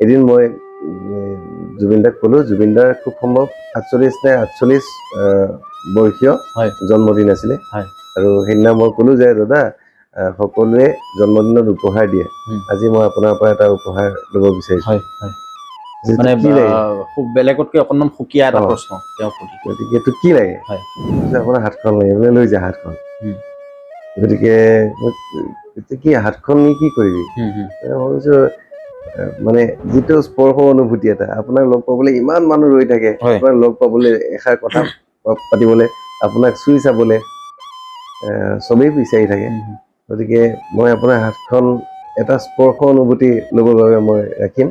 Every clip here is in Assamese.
এদিন মই জুবিন দাক ক'লো, জুবিন দাৰ খুব সম্ভৱ ৪৮ নে ৪৮ বৰ্ষীয় জন্মদিন আছিলে আৰু সেইদিনা মই ক'লো যে দাদা সকলোৱে জন্মদিনত উপহাৰ দিয়ে, আজি মই আপোনাৰ পৰা এটা উপহাৰ ল'ব বিচাৰিছো। মানে খুব বেলেগতকৈ অকণমান সুকীয়া এটা প্ৰশ্ন তেওঁক সুধি, গতিকে এইটো কি লাগে? আপোনাৰ হাতখন লাগে, বোলে লৈ যা হাতখন। গতিকে কি হাতখন নি কি কৰিবি? মই ভাবিছো মানে যিটো স্পৰ্শ অনুভূতি এটা, আপোনাক লগ পাবলৈ ইমান মানুহ ৰৈ থাকে, আপোনাক লগ পাবলৈ এষাৰ কথা পাতিবলৈ, আপোনাক চুই চাবলৈ চবেই বিচাৰি থাকে। গতিকে মই আপোনাৰ হাতখন এটা স্পৰ্শ অনুভূতি ল'বৰ বাবে মই ৰাখিম।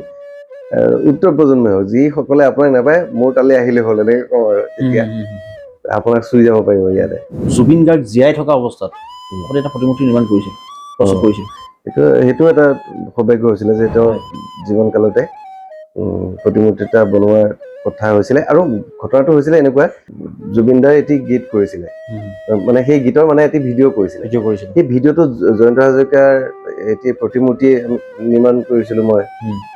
উত্তৰ প্ৰজন্মই হওক, যিসকলে আপোনাক নাপায় মোৰ তালৈ আহিলে হ'ল, এনেকৈ কওঁ আৰু তেতিয়া আপোনাক চুই যাব পাৰিব ইয়াতে। জুবিন গাৰ্গ জীয়াই থকা অৱস্থাত আপুনি এটা প্ৰতিমূৰ্তি নিৰ্মাণ কৰিছিল, প্ৰস্তুত কৰিছিল। সেইটো এটা সৌভাগ্য হৈছিলে যে তেওঁ জীৱনকালতে প্ৰতিমূৰ্তি এটা বনোৱাৰ কথা হৈছিলে। আৰু ঘটনাটো হৈছিলে এনেকুৱা, জুবিন দাই এটি গীত কৰিছিলে, মানে সেই গীতৰ মানে এটি ভিডিঅ' কৰিছিলে। সেই ভিডিঅ'টো জয়ন্ত হাজৰিকাৰ এটি প্ৰতিমূৰ্তি নিৰ্মাণ কৰিছিলো মই,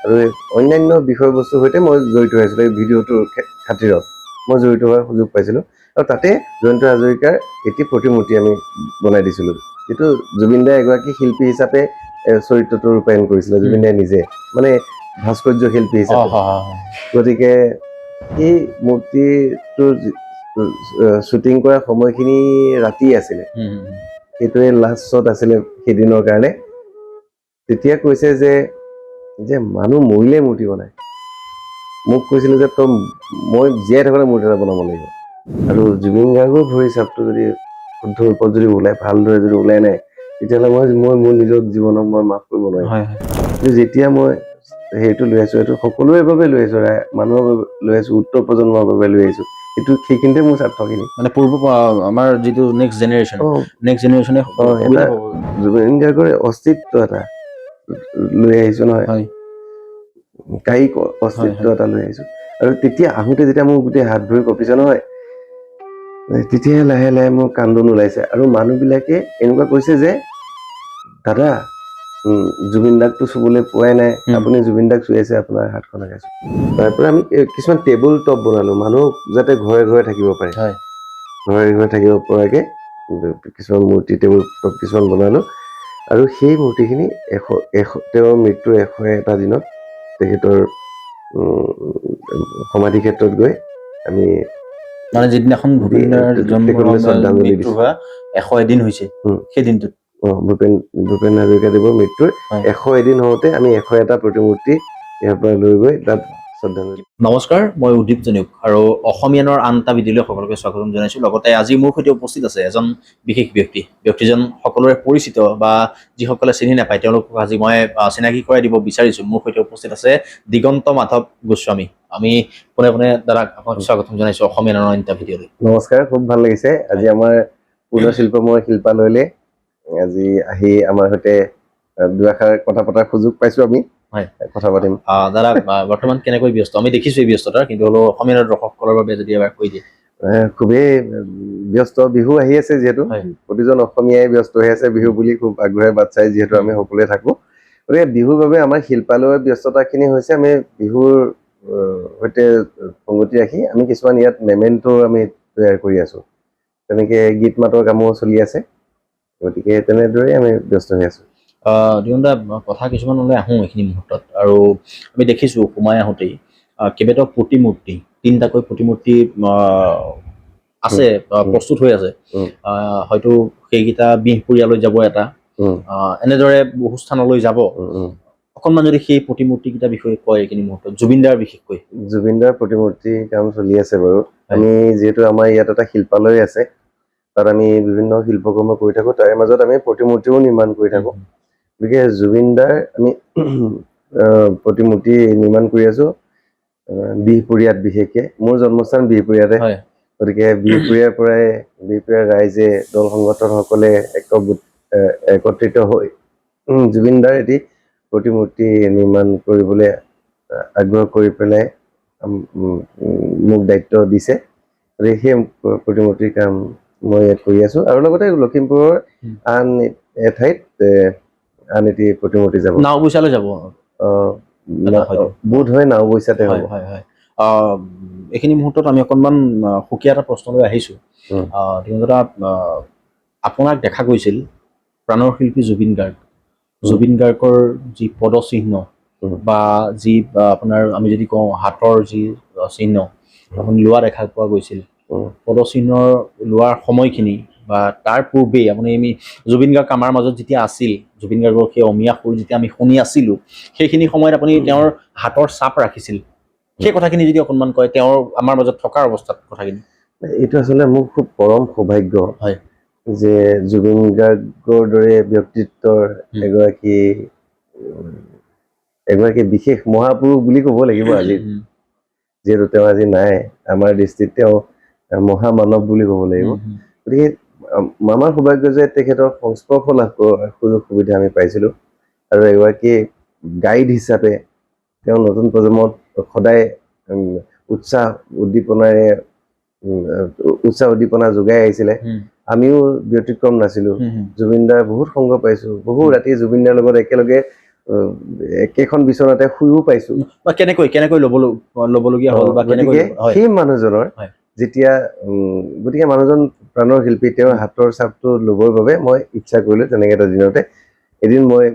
আৰু অন্যান্য বিষয়বস্তুৰ সৈতে মই জড়িত হৈছিলো। এই ভিডিঅ'টোৰ খাতিৰত মই জড়িত হোৱাৰ সুযোগ পাইছিলো, আৰু তাতে জয়ন্ত হাজৰিকাৰ এটি প্ৰতিমূৰ্তি আমি বনাই দিছিলো, যিটো জুবিন দাই এগৰাকী শিল্পী হিচাপে চৰিত্ৰটো ৰূপায়ণ কৰিছিলে জুবিন দাই নিজে, মানে ভাস্কৰ্য শিল্পী হিচাপে। গতিকে এই মূৰ্তিটোৰ শ্বুটিং কৰা সময়খিনি ৰাতি আছিলে, সেইটোৱে লাষ্ট শ্বট আছিলে সেইদিনৰ কাৰণে। তেতিয়া কৈছে যে মানুহ মৰিলে মূৰ্তি বনায়, মোক কৈছিলে যে তই মই জীয়াই থাকোঁতে মূৰ্তি এটা বনাব লাগিব। আৰু জুবিন গাৰ্গৰ ভৰি চাপটো যদি শুদ্ধ ৰূপত যদি ওলাই, ভালদৰে যদি ওলাই নাই, তেতিয়াহ'লে মই মোৰ নিজৰ জীৱনক মই মাফ কৰিব নোৱাৰিম। কিন্তু যেতিয়া মই হেৰিটো লৈ আছো, এইটো সকলোৰে বাবে লৈ আছো, মানুহৰ বাবে লৈ আছো, উত্তৰ প্ৰজন্মৰ বাবে লৈ আহিছো, সেইখিনিতে মোৰ স্বাৰ্থখিনি। মানে আমাৰ যিটো নেক্সট জেনেৰেশ্যনে জুবিন গাৰ্গৰ অস্তিত্ব এটা লৈ আহিছো নহয়, কায়িক অস্তিত্ব এটা লৈ আহিছো। আৰু তেতিয়া আহোঁতে যেতিয়া মোৰ গোটেই হাত ভৰি কঁপিছে নহয়, তেতিয়া লাহে লাহে মোৰ কান্দোন ওলাইছে। আৰু মানুহবিলাকে এনেকুৱা কৈছে যে দাদা জুবিন দাকটো চুবলৈ পোৱাই নাই, আপুনি জুবিন দাক চুই আছে, আপোনাৰ হাতখন লগাইছো। তাৰপৰা আমি কিছুমান টেবুল টপ বনালো, মানুহ যাতে ঘৰে ঘৰে থাকিব পাৰে, ঘৰে ঘৰে থাকিব পৰাকে কিছুমান মূৰ্তি টেবুল টপ কিছুমান বনালো। আৰু সেই মূৰ্তিখিনি তেওঁৰ মৃত্যুৰ ১০১টা দিনত তেখেতৰ সমাধি ক্ষেত্ৰত গৈ আমি মানে যিদিনাখন ভূপেন মৃত্যু হোৱা ১০১ দিন হৈছে, সেই দিনটোত ভূপেন হাজৰিকাদেৱৰ মৃত্যুৰ ১০১ দিন হওঁতে আমি ১০১টা প্ৰতিমূৰ্তি ইয়াৰ পৰা লৈ গৈ তাত শ্ৰদ্ধাঞ্জলি। নমস্কাৰ, মই উদীপ জনিক আৰু অসমীয়ানৰ আন এটা ভিডিঅ'লৈ সকলোকে স্বাগতম জনাইছো। লগতে আজি মোৰ সৈতে উপস্থিত আছে এজন বিশেষ ব্যক্তিজন সকলোৰে পৰিচিত, বা যিসকলে চিনি নাপায় তেওঁলোকক আজি মই চিনাকি কৰাই দিব বিচাৰিছো। মোৰ সৈতে উপস্থিত আছে দিগন্ত মাধৱ গোস্বামী। আমি পোনে পোনে দাদাক স্বাগতম জনাইছো অসমীয়ানৰ আন এটা ভিডিঅ'লৈ। নমস্কাৰ, খুব ভাল লাগিছে আজি আমাৰ পূৰ্ণ শিল্পময় শিল্পালয়লৈ আজি আহি আমাৰ সৈতে দুআষাৰ কথা পতাৰ সুযোগ পাইছো। আমি কথা পাতিম। দাদা বৰ্তমান কেনেকৈ ব্যস্ত? আমি দেখিছো এই ব্যস্ততা, কিন্তু হ'লেও অসমীয়াৰ দৰ্শকসকলৰ বাবে যদি এবাৰ কৈ দিয়ে। খুবেই ব্যস্ত, বিহু আহি আছে যিহেতু প্ৰতিজন অসমীয়াই ব্যস্ত হৈ আছে বিহু বুলি, খুব আগ্ৰহে বাট চাই যিহেতু আমি সকলোৱে থাকো। গতিকে বিহুৰ বাবে আমাৰ শিল্পালয়ৰ ব্যস্ততাখিনি হৈছে আমি বিহুৰ সৈতে সংগতি ৰাখি আমি কিছুমান ইয়াত মেমেণ্টো আমি তৈয়াৰ কৰি আছো, তেনেকে গীত মাতৰ কামো চলি আছে। গতিকে তেনেদৰে আমি ব্যস্ত হৈ আছো। দিগন্ত কথা কিছুমানলৈ আহোঁ এইখিনি মুহূৰ্তত। আৰু আমি দেখিছো সোমাই আহোঁতেই কেইবাটাও প্ৰতিমূৰ্তি, ৩টাকৈ প্ৰতিমূৰ্তি আছে, প্ৰস্তুত হৈ আছে। হয়তো সেইকেইটা বিহপুৰীয়ালৈ যাব, এটা এনেদৰে বহু স্থানলৈ যাব। অকণমান যদি সেই প্ৰতিমূৰ্তিকেইটাৰ বিষয়ে কয় এইখিনি মুহূৰ্তত, জুবিন দাৰ বিশেষকৈ। জুবিন দাৰ প্ৰতিমূৰ্তি কাম চলি আছে বাৰু। আমি যিহেতু আমাৰ ইয়াত এটা শিল্পালয় আছে, তাত আমি বিভিন্ন শিল্পকৰ্ম কৰি থাকো, তাৰে মাজত আমি প্ৰতিমূৰ্তিও নিৰ্মাণ কৰি থাকো। গতিকে জুবিন দাৰ আমি প্ৰতিমূৰ্তি নিৰ্মাণ কৰি আছো বিহপুৰীয়াত, বিশেষকে মোৰ জন্মস্থান বিহপুৰীয়াতে। গতিকে বিহপুৰীয়াৰ পৰাই বিহপুৰীয়াৰ ৰাইজে, দল সংগঠনসকলে একত্ৰিত হৈ জুবিন দাৰ এটি প্ৰতিমূৰ্তি নিৰ্মাণ কৰিবলৈ আগ্ৰহ কৰি পেলাই মোক দায়িত্ব দিছে। গতিকে সেই প্ৰতিমূৰ্তিৰ কাম মই ইয়াত কৰি আছো, আৰু লগতে লখিমপুৰৰ আন এঠাইত আন এটি প্ৰতিমূৰ্তি যাব, নাওবৈচালৈ যাব। বোধ হয় নাওবৈচাতে হ'ব। হয় হয়। এইখিনি মুহূৰ্তত আমি অকণমান সুকীয়া এটা প্ৰশ্নলৈ আহিছোঁ। দিগন্ত দা, আপোনাক দেখা গৈছিল প্ৰাণৰ শিল্পী জুবিন গাৰ্গ। জুবিন গাৰ্গৰ যি পদচিহ্ন বা যি আপোনাৰ আমি যদি কওঁ হাতৰ যি চিহ্ন আপুনি লোৱা দেখা পোৱা গৈছিল, পদচিহ্ন লোৱাৰ সময়খিনি বা তাৰ পূৰ্বেই আমি জুবিন গাৰ্গ আমাৰ মাজত যেতিয়া আছিল, জুবিন গাৰ্গৰ সেই অমীয়া সুৰ যেতিয়া আমি শুনি আছিলোঁ, সেইখিনি সময়ত আপুনি তেওঁৰ হাতৰ ছাপ ৰাখিছিল। সেই কথাখিনি যদি অকণমান কয়, তেওঁৰ আমাৰ মাজত থকাৰ অৱস্থাত কথাখিনি। এইটো আচলতে মোৰ খুব পৰম সৌভাগ্য হয় যে জুবিন গাৰ্গৰ দৰে ব্যক্তিত্বৰ এগৰাকী বিশেষ মহাপুৰুষ বুলি ক'ব লাগিব আজি, যিহেতু তেওঁ আজি নাই আমাৰ দৃষ্টিত, তেওঁ মহামানৱ বুলি ক'ব লাগিব। গতিকে আমাৰ সৌভাগ্য যে তেখেতৰ সংস্পৰ্শ লাভ কৰাৰ সুযোগ সুবিধা আমি পাইছিলোঁ, আৰু এগৰাকী গাইড হিচাপে তেওঁ নতুন প্ৰজন্মত সদায় উৎসাহ উদ্দীপনা যোগাই আহিছিলে। আমিও ব্যতিক্ৰম নাছিলোঁ। জুবিনদাৰ বহুত সংগ পাইছোঁ, বহু ৰাতি জুবিনদাৰ লগত একেলগে একেখন বিচনাতে শুইও পাইছোঁ। কেনেকৈ ল'বলগীয়া হ'ল বা গতিকে সেই মানুহজনৰ যেতিয়া গতিকে মানুহজন প্ৰাণৰ শিল্পী, তেওঁৰ হাতৰ ছাপটো ল'বৰ বাবে মই ইচ্ছা কৰিলোঁ। তেনেকৈ এটা দিনতে এদিন মই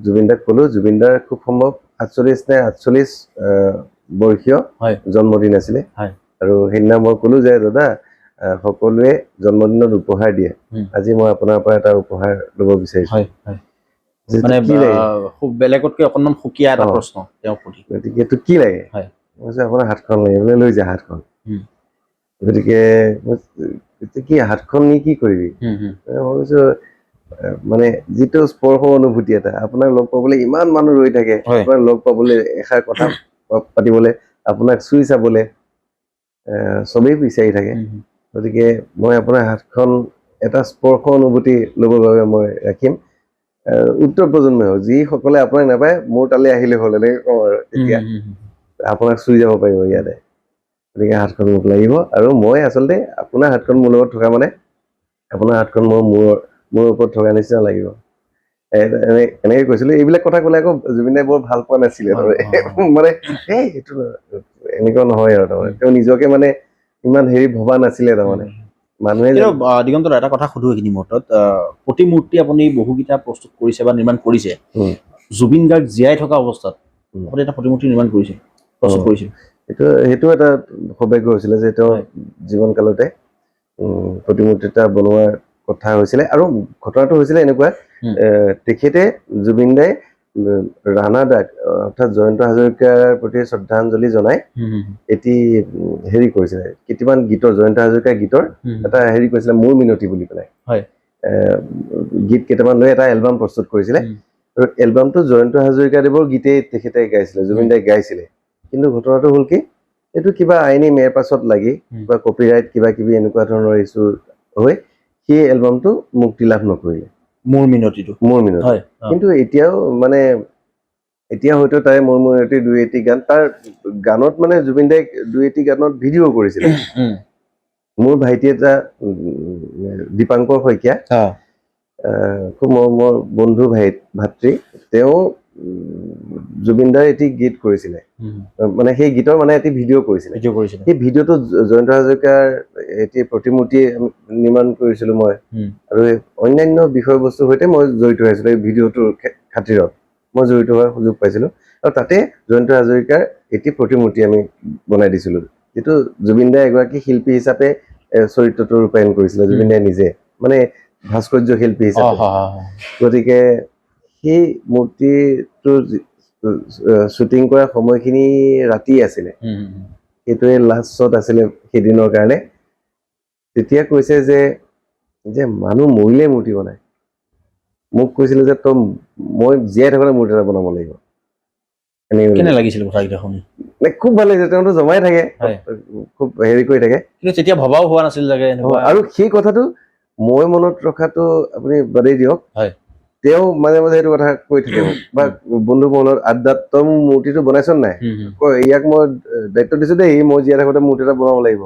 জুবিনদাক ক'লোঁ, জুবিনদাৰ খুব সম্ভৱ 48 বৰ্ষীয় জন্মদিন আছিলে, আৰু সেইদিনা মই ক'লোঁ যে দাদা, সকলোৱে জন্মদিনত উপহাৰ দিয়ে, আজি মই আপোনাৰ পৰা এটা উপহাৰ ল'ব বিচাৰিছোঁ। মানে খুব বেলেগতকৈ অকণমান সুকীয়া এটা প্ৰশ্ন তেওঁৰ প্ৰতি। গতিকে এইটো কি লাগে? মই কৈছোঁ আপোনাৰ হাতখন লাগে। বোলে লৈ যা হাতখন। গতিকে কি হাতখন নি কি কৰিবি? মই কৈছোঁ মানে যিটো স্পৰ্শ অনুভূতি এটা, আপোনাক লগ পাবলৈ ইমান মানুহ ৰৈ থাকে, আপোনাক লগ পাবলৈ এষাৰ কথা পাতিবলৈ, আপোনাক চুই চাবলৈ চবেই বিচাৰি থাকে। গতিকে মই আপোনাৰ হাতখন এটা স্পৰ্শ অনুভূতি ল'বৰ বাবে মই ৰাখিম। উত্তৰ প্ৰজন্মই হওক, যিসকলে আপোনাক নাপায় মোৰ তালৈ আহিলে হ'ল, এনেকৈ কওঁ আৰু তেতিয়া আপোনাক চুই যাব পাৰিব ইয়াতে। গতিকে হাতখন মোক লাগিব, আৰু মই আচলতে আপোনাৰ হাতখন মোৰ লগত থকা মানে আপোনাৰ হাতখন মোৰ ওপৰত থকা নিচিনা লাগিব। এনেকে কৈছিলোঁ। এইবিলাক কথা ক'লে আকৌ জুবিনে বৰ ভাল পোৱা নাছিলে। মানে এইটো এনেকুৱা নহয় আৰু তাৰমানে তেওঁ নিজকে মানে ইমান ভবা নাছিলে। তাৰমানে মানুহে দিগন্ত এটা কথা সুধো এইখিনি মুহূৰ্তত, প্ৰতিমূৰ্তি আপুনি বহুকেইটা প্ৰস্তুত কৰিছে বা নিৰ্মাণ কৰিছে। জুবিন গাৰ্গ জীয়াই থকা অৱস্থাত আপুনি এটা প্ৰতিমূৰ্তি নিৰ্মাণ কৰিছে, প্ৰস্তুত কৰিছে। সেইটো এটা সৌভাগ্য হৈছিলে যে তেওঁ জীৱন কালতে প্ৰতিমূৰ্তি এটা বনোৱাৰ কথা হৈছিলে। আৰু ঘটনাটো হৈছিলে এনেকুৱা, তেখেতে জুবিন দাই ৰাণা দাক অৰ্থাৎ জয়ন্ত হাজৰিকাৰ প্ৰতি শ্ৰদ্ধাঞ্জলি জনাই এটি কৰিছিলে, কেইটামান গীতৰ, জয়ন্ত হাজৰিকাৰ গীতৰ এটা কৰিছিলে, মোৰ মিনতি বুলি পেলাই গীত কেইটামান লৈ এটা এলবাম প্ৰস্তুত কৰিছিলে। আৰু এলবামটো জয়ন্ত হাজৰিকাদেৱৰ গীতেই তেখেতে গাইছিলে, জুবিন দাই গাইছিলে। কিন্তু ঘটনাটো হ'ল কি, এইটো কিবা আইনী মেৰ পাছত লাগি বা কপিৰাইট কিবা কিবি এনেকুৱা ধৰণৰ ইছ্যু হৈ সেই এলবামটো মুক্তি লাভ নকৰিলে, মোৰ মিনতি। কিন্তু এতিয়াও মানে এতিয়া হয়তো তাৰে মোৰ মিনতি দুই এটি গান, তাৰ গানত মানে জুবিন দাই দুই এটি গানত ভিডিঅ' কৰিছিলে। মোৰ ভাইটি এটা দীপাংকৰ শইকীয়া, খুব মৰমৰ বন্ধু ভাতৃ, তেওঁ জুবিন দাৰ এটি গীত কৰিছিলে, মানে সেই গীতৰ মানে এটি ভিডিঅ' কৰিছিলে। সেই ভিডিঅ'টো জয়ন্ত হাজৰিকাৰ এটি প্ৰতিমূৰ্তি নিৰ্মাণ কৰিছিলোঁ মই, আৰু অন্যান্য বিষয়বস্তুৰ সৈতে মই জড়িত হৈছিলোঁ। এই ভিডিঅ'টোৰ খাতিৰত মই জড়িত হোৱাৰ সুযোগ পাইছিলোঁ, আৰু তাতে জয়ন্ত হাজৰিকাৰ এটি প্ৰতিমূৰ্তি আমি বনাই দিছিলোঁ, যিটো জুবিন দাই এগৰাকী শিল্পী হিচাপে চৰিত্ৰটো ৰূপায়ণ কৰিছিলে, জুবিন দাই নিজে মানে ভাস্কৰ্য শিল্পী হিচাপে। গতিকে সেই মূৰ্তিটোৰ শ্বুটিং কৰা সময়খিনি ৰাতি আছিলে, সেইটোৱে লাষ্ট শ্বট আছিলে সেইদিনৰ কাৰণে। তেতিয়া কৈছে যে মানুহ মৰিলে মূৰ্তি বনায়, মোক কৈছিলে যে মই জীয়াই থাকোঁতে মূৰ্তি এটা বনাব লাগিব। কেনে লাগিছিল কথাকেইটা শুনি? খুব ভাল লাগিছে। তেওঁতো জমাই থাকে, খুব কৰি থাকে, কিন্তু তেতিয়া ভবাও হোৱা নাছিল চাগে। আৰু সেই কথাটো মই মনত ৰখাটো আপুনি বাদেই দিয়ক, তেওঁ মাজে মাজে সেইটো কথা কৈ থাকে মোক, বা বন্ধু মহলত আড্ডাত, তই মোৰ মূৰ্তিটো বনাইছ নাই, ইয়াক মই দায়িত্ব দিছো দেই, মই জীয়াই থাকোঁতে মূৰ্তি এটা বনাব লাগিব,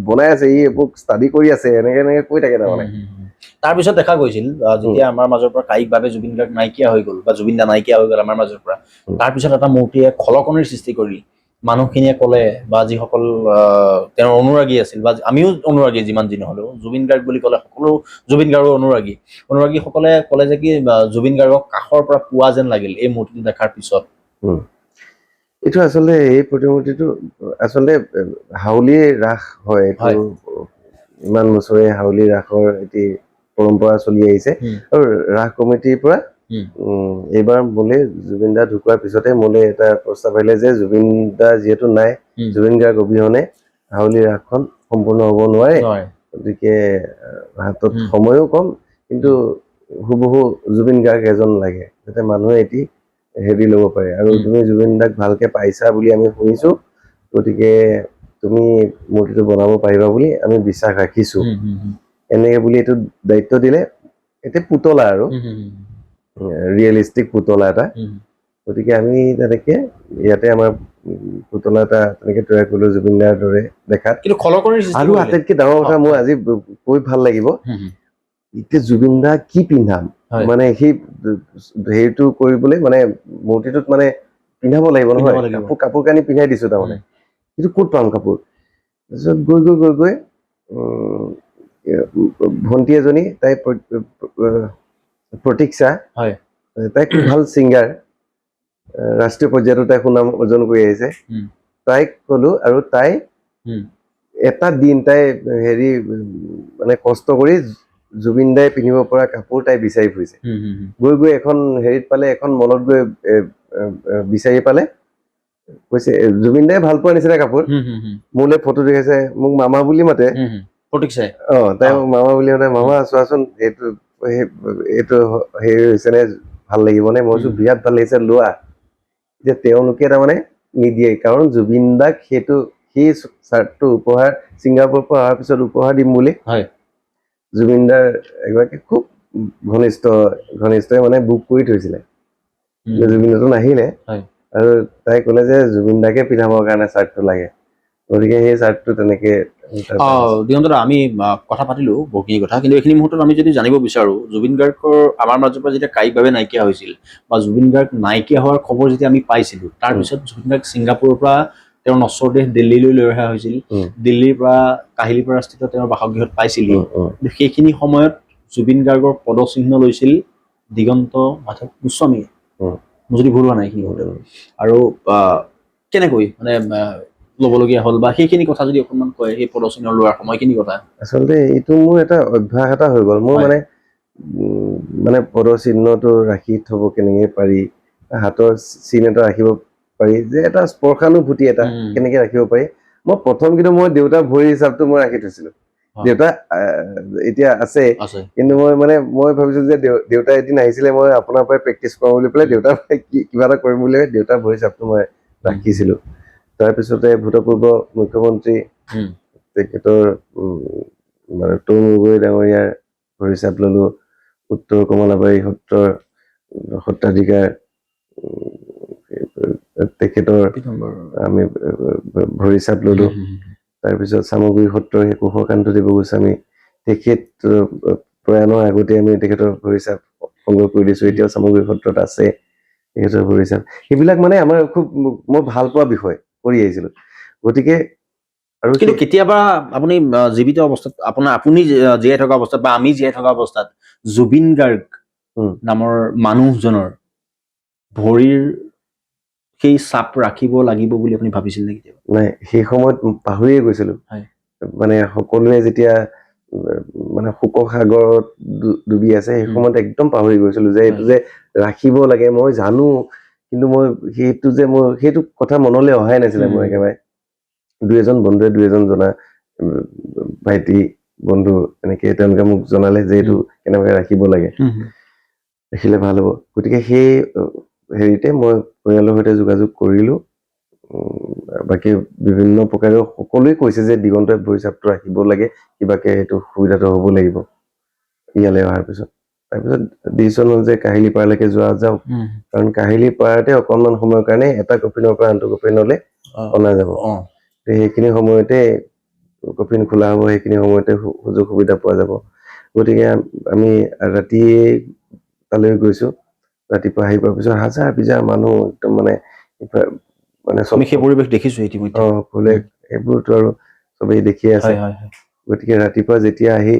বনাই আছে, মোক ষ্টাডি কৰি আছে, এনেকে কৈ থাকে তাৰমানে। তাৰপিছত দেখা গৈছিল যেতিয়া আমাৰ মাজৰ পৰা কায়িকভাৱে জুবিন গাৰ্গ নাইকিয়া হৈ গ'ল বা জুবিন দা নাইকিয়া হৈ গ'ল আমাৰ মাজৰ পৰা, তাৰপিছত এটা মূৰ্তিয়ে খলকনিৰ সৃষ্টি কৰি মানুহখিনিয়ে ক'লে বা যিসকল তেওঁৰ অনুৰাগী আছিল বা আমিও অনুৰাগী যিমান যি নহ'লেও, জুবিন গাৰ্গ বুলি ক'লে সকলো জুবিন গাৰ্গৰ অনুৰাগীসকলে ক'লে যে কি জুবিন গাৰ্গক কাষৰ পৰা পোৱা যেন লাগিল এই মূৰ্তিটো দেখাৰ পিছত। এইটো আচলতে এই প্ৰতিমূৰ্তিটো আচলতে হাউলি ৰাস হয়, এইটো ইমান বছৰে হাউলি ৰাসৰ এটি পৰম্পৰা চলি আহিছে আৰু ৰাস কমিটিৰ পৰা এইবাৰ মোলে জুবিন দা ঢুকোৱাৰ পিছতে মোলে এটা প্ৰস্তাৱ আহিলে যে জুবিন দা যিহেতু নাই, জুবিন গাৰ্গ অবিহনে হাউলি ৰাসখন সম্পূৰ্ণ হ'ব নোৱাৰে, গতিকে হাতত সময়ো কম, কিন্তু হুবহু জুবিন গাৰ্গ এজন লাগে যাতে মানুহে এটি হেৰি ল'ব পাৰে, আৰু তুমি জুবিন দাক ভালকে পাইছা বুলি আমি শুনিছো, গতিকে তুমি মূৰ্তিটো বনাব পাৰিবা বুলি আমি বিশ্বাস ৰাখিছো, এনেকে বুলি এইটো দায়িত্ব দিলে। এতিয়া পুতলা আৰু ৰিয়েলিষ্টিক পুতলা এটা, গতিকে আমি তেনেকে ইয়াতে আমাৰ পুতলা এটা তেনেকে তৈয়াৰ কৰিলো জুবিন দাৰ দৰে দেখাত। আৰু আটাইতকৈ ডাঙৰ কথা মোৰ আজি কৈ ভাল লাগিব, এতিয়া জুবিন দা কি পিন্ধাম, মানে সেই হেৰিটো কৰিবলৈ মানে মূৰ্তিটোত মানে পিন্ধাব লাগিব নহয়, কাপোৰ কানি পিন্ধাই দিছো তাৰমানে, কিন্তু ক'ত পাম কাপোৰ। তাৰপিছত গৈ ভণ্টি এজনী, তাই প্ৰতীক্ষা, তাই খুব ভাল ছিংগাৰ, ৰাষ্ট্ৰীয় পৰ্যায়তো তাই সুনাম অৰ্জন কৰি আহিছে, তাইক কলো, আৰু তাই এটা দিন তাই হেৰি মানে কষ্ট কৰি জুবিন দাই পিন্ধিব পৰা কাপোৰ তাই বিচাৰি ফুৰিছে, গৈ এখন হেৰিত পালে, এখন মলত গৈ বিচাৰি পালে, কৈছে জুবিন দাই ভাল পোৱা নিচিনা কাপোৰ, মোলৈ ফটো দেখাইছে, মোক মামা বুলি মাতে, তাই মোক মামা বুলি মাতে, মামা চোৱাচোন এইটো এইটো হেৰি হৈছে নে, ভাল লাগিব নে, মই বিৰাট ভাল লাগিছে, লোৱা। যে তেওঁলোকে তাৰমানে নিদিয়ে, কাৰণ জুবিন দাক সেই চাৰ্টটো উপহাৰ ছিংগাপুৰৰ পৰা অহাৰ পিছত উপহাৰ দিম বুলি জুবিন দাৰ এগৰাকী খুব ঘনিষ্ঠই মানে বুক কৰি থৈছিলে, জুবিন দাটো নাহিলে, আৰু তাই ক'লে যে জুবিন দাকে পিন্ধাবৰ কাৰণে চাৰ্টটো লাগে, গতিকে সেই চাৰ্টটো তেনেকে। দিগন্ত দা, আমি কথা পাতিলো বহুখিনি কথা, কিন্তু এইখিনি মুহূৰ্তত আমি যদি জানিব বিচাৰো, জুবিন গাৰ্গৰ আমাৰ মাজৰ পৰা যেতিয়া কায়িকভাৱে নাইকিয়া হৈছিল বা জুবিন গাৰ্গ নাইকিয়া হোৱাৰ খবৰ যেতিয়া আমি পাইছিলো, তাৰপিছত জুবিন গাৰ্গ ছিংগাপুৰৰ পৰা তেওঁৰ নশ্বৰ দেশ দিল্লীলৈ লৈ অহা হৈছিল, দিল্লীৰ পৰা কাহিলীপাৰা স্থিত তেওঁৰ বাসগৃহত পাইছিলহি, সেইখিনি সময়ত জুবিন গাৰ্গৰ পদচিহ্ন লৈছিল দিগন্ত মাধৱ গোস্বামীয়ে, মোৰ যদি ভুল হোৱা নাই এইখিনি মুহূৰ্তত, আৰু কেনেকৈ মানে ল'বলগীয়া হ'ল বা সেইখিনি কথা যদি অকণমান কয়, সেই পদচিহ্ন লোৱাৰ সময়খিনি কথা। আচলতে এইটো মোৰ এটা অভ্যাস এটা হৈ গ'ল, মোৰ মানে পদচিহ্নটো ৰাখি থব কেনেকে পাৰি, হাতৰ চিন এটা ৰাখিব পাৰি, যে এটা স্পৰ্শানুভূতি এটা কেনেকে ৰাখিব পাৰি। মই প্ৰথম কিন্তু মই দেউতাৰ ভৰি হিচাপটো মই ৰাখি থৈছিলো, দেউতা এতিয়া আছে, কিন্তু মই ভাবিছো যে দেউতা এদিন আহিছিলে, মই আপোনাৰ পৰাই প্ৰেক্টিচ কৰাম বুলি পেলাই দেউতাৰ কিবা এটা কৰিম বুলি দেউতাৰ ভৰি হিচাপটো মই ৰাখিছিলো। তাৰপিছতে ভূতপূৰ্ব মুখ্যমন্ত্ৰী তেখেতৰ মানে তৰুণ গগৈ ডাঙৰীয়াৰ ভৰি চাপ ললো, উত্তৰ কমলাবাৰী সত্ৰৰ সত্ৰাধিকাৰ তেখেতৰ আমি ভৰি চাপ ললো, তাৰপিছত চামগুৰি সত্ৰৰ সেই কুশকান্ত দেৱ গোস্বামী, তেখেত প্ৰয়াণৰ আগতে আমি তেখেতৰ ভৰি চাপ সংগ্ৰহ কৰি দিছো, এতিয়াও চামগুৰি সত্ৰত আছে তেখেতৰ ভৰি চাপ। সেইবিলাক মানে আমাৰ খুব মই ভাল পোৱা বিষয় কৰি আহিছিলো, গতিকে আৰু কিন্তু কেতিয়াবা আপুনি জীৱিত অৱস্থাত আপুনি জীয়াই থকা অৱস্থাত বা আমি জীয়াই থকা অৱস্থাত জুবিন গাৰ্গ নামৰ মানুহজনৰ ভৰিৰ সেই চাপ ৰাখিব লাগিব বুলি আপুনি ভাবিছিল নেকি? নাই, সেই সময়ত পাহৰিয়ে গৈছিলো, মানে সকলোৱে যেতিয়া মানে শোকসাগৰত ডুবি আছে, সেই সময়ত একদম পাহৰি গৈছিলো যে এইটো যে ৰাখিব লাগে, মই জানো, কিন্তু মই সেইটো কথা মনলৈ অহাই নাছিলে। মই একেবাৰে দুই এজন বন্ধুৱে দুই এজন জনা ভাইটি বন্ধু এনেকে তেওঁলোকে মোক জনালে যে এইটো কেনেকৈ ৰাখিব লাগে, ৰাখিলে ভাল হ'ব, গতিকে সেই হেৰিতে মই পৰিয়ালৰ সৈতে যোগাযোগ কৰিলো। বাকী বিভিন্ন প্ৰকাৰে সকলোৱে কৈছে যে দিগন্তই ভৰি চাপটো ৰাখিব লাগে, কিবাকে সেইটো সুবিধাটো হ'ব লাগিব ইয়ালৈ অহাৰ পিছত। তাৰপিছত ডিচিশ্যন হ'ল যে কাহিলীপাৰালৈকে যোৱা যাওক, কাৰণ কাহিলীপাৰাতে অকনমান সময়ৰ কাৰণে এটা কফিনৰ পৰা আনটো কফিনলৈ অনা যাব, সেইখিনি সময়তে কফিন খোলা হ'ব, সেইখিনি সময়তে সুযোগ সুবিধা পোৱা যাব। গতিকে আমি ৰাতি তালৈ গৈছো, ৰাতিপুৱা আহি পোৱাৰ পিছত হাজাৰ বিজাৰ মানুহ একদম মানে মানে চব আমি সেই পৰিৱেশ দেখিছো ইতিমধ্যে। ফুলে এইবোৰতো আৰু চবেই দেখিয়ে আছে। হয় হয় হয় গতিকে ৰাতিপুৱা যেতিয়া আহি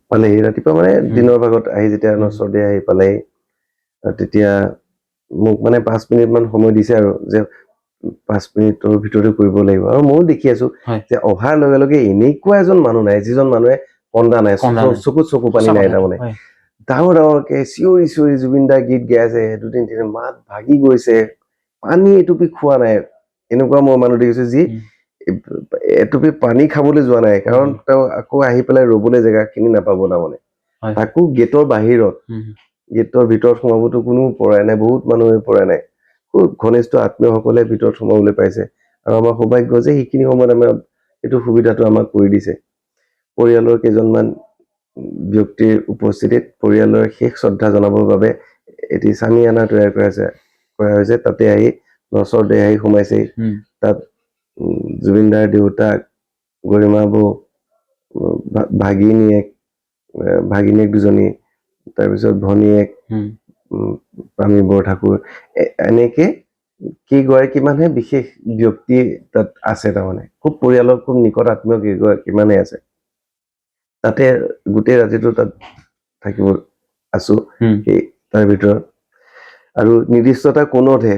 পালেহি, ৰাতিপুৱা মানে দিনৰ ভাগত আহি যেতিয়া নচৰদে আহি পালেহি, তেতিয়া মোক মানে 5 মিনিট মান সময় দিছে আৰু যে 5 মিনিটৰ ভিতৰতে কৰিব লাগিব। আৰু ময়ো দেখি আছো যে অহাৰ লগে লগে এনেকুৱা এজন মানুহ নাই যিজন মানুহে কন্দা নাই, চকুত চকু পানী নাই। তাৰমানে ডাঙৰ ডাঙৰকে চিঞৰি চিঞৰি জুবিন দাৰ গীত গাই আছে, 2-3 মাত ভাগি গৈছে, পানী এটুপি খোৱা নাই। এনেকুৱা মই মানুহ দেখিছো যি এটুপি পানী খাবলৈ যোৱা নাই, কাৰণ তেওঁ আকৌ আহি পেলাই ৰবলৈ জেগা খিনি নাপাব। তাৰমানে তাকো গেটৰ বাহিৰত, গেটৰ ভিতৰত সোমাবতো কোনো পৰাই নাই, বহুত মানুহে পৰাই নাই, খুব ঘনিষ্ঠ আত্মীয়সকলে ভিতৰত সোমাবলৈ পাইছে। আৰু আমাৰ সৌভাগ্য যে সেইখিনি সময়ত আমাৰ এইটো সুবিধাটো আমাক কৰি দিছে। পৰিয়ালৰ কেইজনমান ব্যক্তিৰ উপস্থিতিত পৰিয়ালৰ শেষ শ্ৰদ্ধা জনাবৰ বাবে এটি চামিয়ানা তৈয়াৰ কৰা হৈছে। তাতে আহি নচৰদে আহি সোমাইছে। তাত জুবিনদাৰ দেউতাক, গৰিমা বৌ, ভাগিনীয়েক দুজনী, তাৰপিছত ভনীয়েক পামী বৰঠাকুৰ, এনেকে কেইগৰাকী মানহে বিশেষ ব্যক্তি তাত আছে। তাৰমানে খুব পৰিয়ালৰ খুব নিকট আত্মীয় কেইগৰাকী মানে আছে। তাতে গোটেই ৰাতিটো তাত থাকিব আছো সেই তাৰ ভিতৰত। আৰু নিৰ্দিষ্ট এটা কোণতহে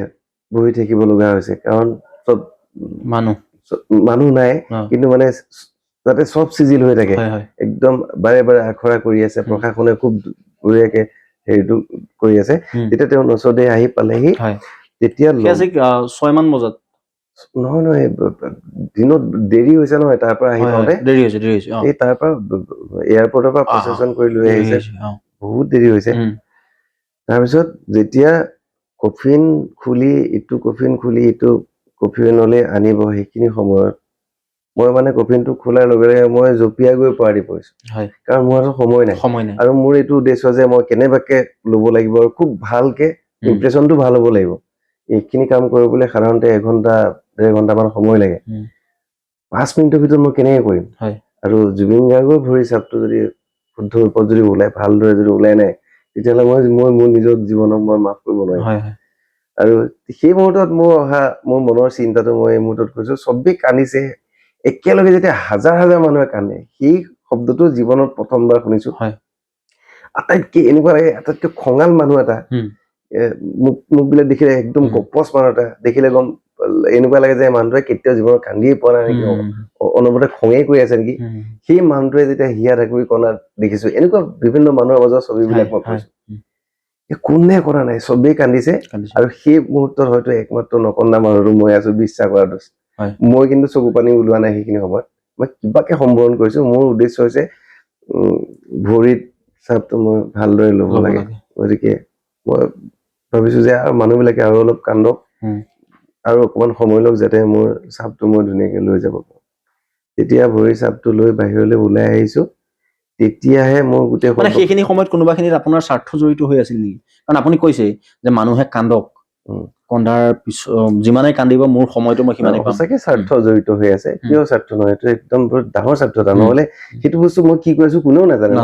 বহি থাকিব লগা হৈছে, কাৰণ চব মানুহ নাই, কিন্তু মানে তাতে চব চিজিল হৈ থাকে। একদম বাৰে বাৰে আখৰা কৰি আছে, প্ৰশাসনে খুব বঢ়িয়াকে হেৰিটো কৰি আছে। যেতিয়া তেওঁ নচৰদে আহি পালেহি, তেতিয়া 6 মান বজাত নহয় দিনত দেৰি হৈছে নহয়। তাৰ পৰা আহি পাওঁতে এই তাৰ পৰা এয়াৰপৰ্টৰ পৰা প্ৰচেছন কৰি লৈ আহিছে, বহুত দেৰি হৈছে। তাৰপিছত যেতিয়া কফিন খুলি ইটো কফিনলৈ আনিব, সেইখিনি সময়ত মই মানে কফিনটো খোলাৰ লগে লগে মই জঁপিয়াই গৈ পাৰ দি পৰিছো, কাৰণ মোৰ হাতত সময় নাই। আৰু মোৰ এইটো উদ্দেশ্য যে মই কেনেবাকে ল'ব লাগিব আৰু খুব ভালকে ইমপ্ৰেশ্যনটো ভাল হ'ব লাগিব। এইখিনি কাম কৰিবলৈ সাধাৰণতে 1-1.5 ঘণ্টামান সময় লাগে। 5 মিনিটৰ ভিতৰত মই কেনেকে কৰিম? আৰু জুবিন গাৰ্গৰ ভৰি চাপটো যদি শুদ্ধ ৰূপত যদি ভালদৰে যদি ওলাই নাই, তেতিয়াহ'লে মই মোৰ নিজৰ জীৱনক মই মাফ কৰিব নোৱাৰিম। আৰু সেই মুহূৰ্তত মোৰ মনৰ চিন্তাটো মই এই মুহূৰ্তত কৈছো, চবেই কান্দিছে একেলগে। যেতিয়া হাজাৰ হাজাৰ মানুহে কান্দে, সেই শব্দটো জীৱনত প্ৰথমবাৰ শুনিছো। আটাইতকৈ এনেকুৱা লাগে, আটাইতকৈ খঙাল মানুহ এটা, মোক বিলাক দেখিলে একদম গপচ মানুহ এটা দেখিলে এনেকুৱা লাগে যে মানুহটোৱে কেতিয়াও জীৱনত কান্দিয়ে পোৱা নাই নেকি, অনবৰতে খঙেই কৰি আছে নেকি। সেই মানুহটোৱে যেতিয়া হিয়া ধাকুৰি কন্দা দেখিছো, এনেকুৱা বিভিন্ন মানুহৰ মাজৰ ছবিবিলাক মই কৈছো। কোনে কৰা নাই, চবেই কান্দিছে। আৰু সেই মুহূৰ্তত হয়তো একমাত্ৰ নকন্দা মানুহটো মই আছো, বিশ্বাস কৰাটো। মই কিন্তু চকু পানী ওলোৱা নাই সেইখিনি সময়ত। মই কিবাকে সম্বোধন কৰিছো। মোৰ উদ্দেশ্য হৈছে ভৰিত চাপটো মই ভালদৰে ল'ব লাগে। গতিকে মই ভাবিছো যে আৰু মানুহবিলাকে আৰু অলপ কান্দক, আৰু অকমান সময় লওক, যাতে মোৰ চাপটো মই ধুনীয়াকে লৈ যাব পাৰো। তেতিয়া ভৰিৰ চাপটো লৈ বাহিৰলৈ ওলাই আহিছো, তেতিয়াহে মোৰ গোটেই সেইখিনি সময়ত কোনোবাখিনিত আপোনাৰ স্বাৰ্থ জড়িত হৈ আছিল নেকি? কাৰণ আপুনি কৈছে যে মানুহে কান্দক, কন্দাৰ পিছত যিমানে কান্দিব মোৰ সময়টো মই সিমানে পাম। সঁচাকে স্বাৰ্থ জড়িত হৈ আছে। কিয় স্বাৰ্থ নহয়, এইটো একদম বহুত ডাঙৰ স্বাৰ্থ এটা। নহলে সেইটো বস্তু মই কি কৰি আছো কোনেও নাজানে,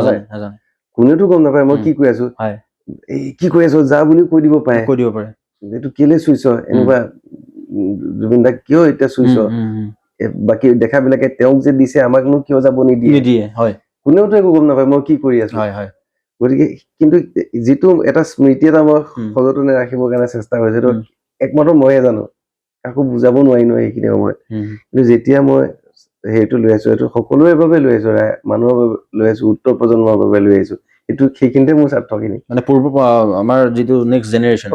কোনেওতো গম নাপায় মই কি কৰি আছো। এই কি কৰি আছো যা বুলি কৈ দিব পাৰে, এইটো কেলে চুইছ, এনেকুৱা জুবিন দাক কিয় এতিয়া চুইছ। বাকী দেখাবিলাকে তেওঁক যে দিছে, আমাকনো কিয় যাব নিদিয়ে। কোনেওতো একো গম নাপায় মই কি কৰি আছো। গতিকে কিন্তু যিটো এটা স্মৃতি এটা মই সযতনে ৰাখিবৰ কাৰণে চেষ্টা কৰিছো, সেইটো একমাত্ৰ ময়ে জানো, কাকো বুজাব নোৱাৰি নহয় সেইখিনি সময়ত। কিন্তু যেতিয়া মই হেৰিটো লৈ আছো, এইটো সকলোৰে বাবে লৈ আছো, মানুহৰ বাবে লৈ আছো, উত্তৰ প্ৰজন্মৰ বাবে লৈ আহিছো। সেইখিনিতে মোৰ স্বাৰ্থখিনি, মানে আমাৰ যিটো নেক্সট জেনেৰেশ্যনে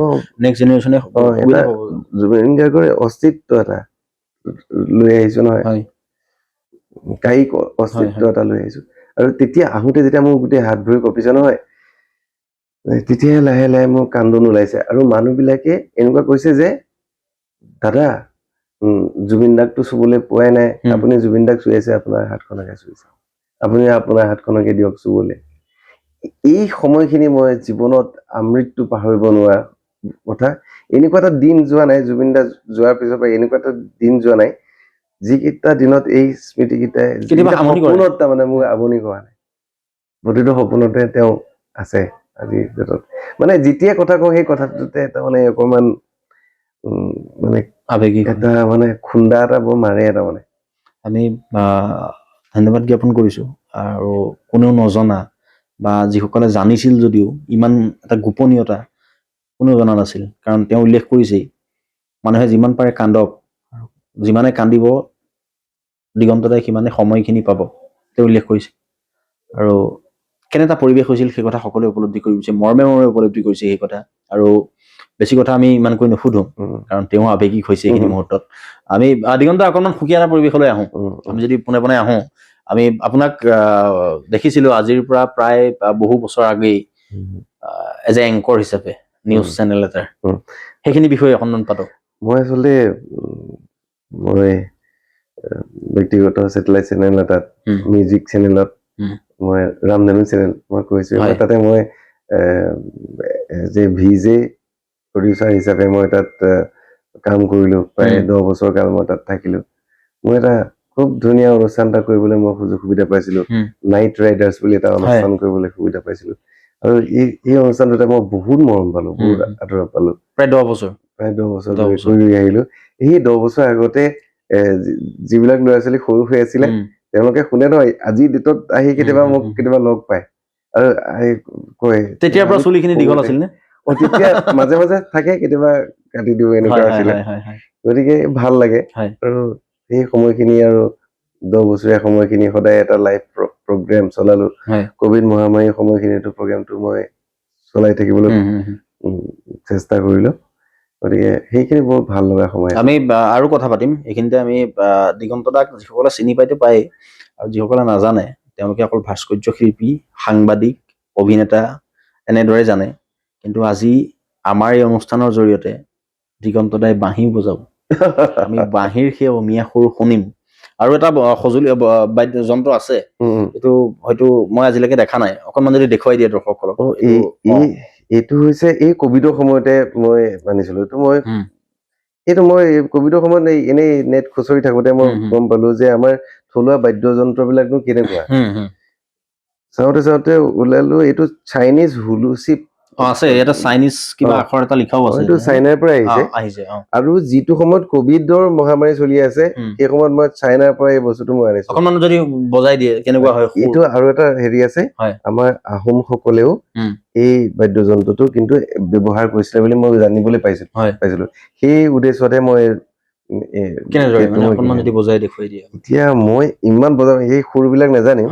জুবিন গাৰ্গৰ অস্তিত্ব এটা লৈ আহিছো নহয়, কায়িক অস্তিত্ব এটা লৈ আহিছো। আৰু তেতিয়া আহোতে যেতিয়া মোৰ গোটেই হাত ভৰি কঁপিছে নহয়, তেতিয়াহে লাহে লাহে মোৰ কান্দোন ওলাইছে। আৰু মানুহ বিলাকে এনেকুৱা কৈছে যে, দাদা জুবিন দাকটো চুবলৈ পোৱাই নাই, আপুনি জুবিন দাক চুই আছে, আপোনাৰ হাতখনকে চুইছে, আপুনি আপোনাৰ হাতখনকে দিয়ক চুবলৈ। এই সময়খিনি মই জীৱনত আমৃত্যু পাহৰিব নোৱাৰা কথা। এনেকুৱা এটা দিন যোৱা নাই, জুবিন দা যোৱাৰ পিছৰ পৰা এনেকুৱা এটা দিন যোৱা নাই যিকেইটা দিনত এই স্মৃতিকেইটাই সপোনত তাৰমানে মোক আমনি কৰা নাই। প্ৰতিটো সপোনতে তেওঁ আছে আজিৰ ডেটত মানে যেতিয়া কথা কওঁ সেই কথাটোতে এটা মানে অকণমান মানে আবেগিক এটা মানে খুন্দা এটা বৰ মাৰে এটা মানে আমি ধন্যবাদ জ্ঞাপন কৰিছোঁ আৰু কোনেও নজনা বা যিসকলে জানিছিল যদিও ইমান এটা গোপনীয়তা কোনেও জনা নাছিল কাৰণ তেওঁ উল্লেখ কৰিছেই মানুহে যিমান পাৰে কান্দক যিমানে কান্দিব দিগন্তদাই সিমানে সময়খিনি পাব তেওঁ উল্লেখ কৰিছে আৰু কেনে এটা পৰিৱেশ হৈছিল সেই কথা সকলোৱে উপলব্ধি কৰিছে মৰ্মে উপলব্ধি কৰিছে সেই কথা আৰু বেছি কথা আমি ইমানকৈ নুসুধো কাৰণ তেওঁ আৱেগিক হৈছে এইখিনি মুহূৰ্তত আমি দিগন্ত অকণমান সুকীয়া এটা পৰিৱেশলৈ আহোঁ আমি যদি পোনে পোনে আহোঁ আমি আপোনাক দেখিছিলোঁ আজিৰ পৰা প্ৰায় বহু বছৰ আগেই এজ এ এংকৰ হিচাপে নিউজ চেনেল এটাৰ সেইখিনি বিষয়ে অকণমান পাতক মই আচলতে মই ব্যক্তিগত ছেটেলাইট চেনেল এটাত মিউজিক চেনেলত মই ৰামধেনু চেনেল মই কৈছোঁ তাতে মই যে ভিজে প্ৰডিউচাৰ হিচাপে মই তাত কাম কৰিলোঁ প্ৰায় 10 বছৰ কাল মই তাত থাকিলোঁ মই এটা খুব ধুনীয়া অনুষ্ঠান এটা কৰিবলৈ মই সুযোগ সুবিধা পাইছিলোঁ নাইট ৰাইডাৰ্ছ বুলি এটা অনুষ্ঠান কৰিবলৈ সুবিধা পাইছিলোঁ আৰু এই অনুষ্ঠানটোতে মই বহুত মৰম পালোঁ বহুত আদৰ পালোঁ প্ৰায় 10 বছৰ কৰি আহিলোঁ এই 10 বছৰ আগতে যিবিলাক ল'ৰা ছোৱালী সৰু হৈ আছিলে তেওঁলোকে শুনে নহয় আজিৰ ডেটত আহি কেতিয়াবা মোক কেতিয়াবা লগ পায় আৰু কয় তেতিয়াৰ পৰা চুলিখিনি দীঘল আছিল নে তেতিয়া মাজে মাজে থাকে কেতিয়াবা কাটি দিওঁ এনেকুৱা আছিলে গতিকে ভাল লাগে আৰু সেই সময়খিনি আৰু 10 বছৰীয়া সময়খিনি সদায় এটা লাইভ প্ৰগ্ৰেম চলালো কোভিড মহামাৰীৰ সময়খিনিতো প্ৰগ্ৰেমটো মই চলাই থাকিবলৈ চেষ্টা কৰিলোঁ গতিকে সেইখিনি বৰ ভাল লগা সময় আমি আৰু কথা পাতিম এইখিনিতে আমি দিগন্ত দাক যিসকলে চিনি পাইতো পায়েই আৰু যিসকলে নাজানে তেওঁলোকে অকল ভাস্কৰ্য শিল্পী সাংবাদিক অভিনেতা এনেদৰে জানে কিন্তু আজি আমাৰ এই অনুষ্ঠানৰ জৰিয়তে দিগন্ত দাই বাঁহীও বজাব আমি বাঁহীৰ সেই অমীয়া সুৰ শুনিম আৰু এটা সঁজুলি বাদ্য যন্ত্ৰ আছে এইটো হয়তো মই আজিলৈকে দেখা নাই অকণমান যদি দেখুৱাই দিয়ে দৰ্শকসকলক এইটো হৈছে এই কভিডৰ সময়তে মই মানিছিলো এইটো মই কভিডৰ সময়ত এনেই নেট খুচৰি থাকোতে মই গম পালো যে আমাৰ থলুৱা বাদ্যযন্ত্ৰবিলাকনো কেনেকুৱা চাওঁতে ওলালো এইটো চাইনিজ হুলুচিপ আছে এটা চাইনিজ কিবা আখৰ এটা লিখাও আছে এইটো চাইনাৰ পৰা আহিছে আৰু যিটো সময়ত কভিডৰ মহামাৰী চলি আছে সেই সময়ত মই চাইনাৰ পৰা এই বস্তুটো মই আনিছো অকণমান যদি বজাই দিয়ে কেনেকুৱা হয় এইটো আৰু এটা হেৰি আছে আমাৰ আহোম সকলেও এই বাদ্যযন্ত্ৰটো কিন্তু ব্যৱহাৰ কৰিছিলে বুলি মই জানিবলৈ পাইছিলো সেই উদ্দেশ্যতে মই এতিয়া মই ইমান বজাম সেই সুৰবিলাক নাজানিম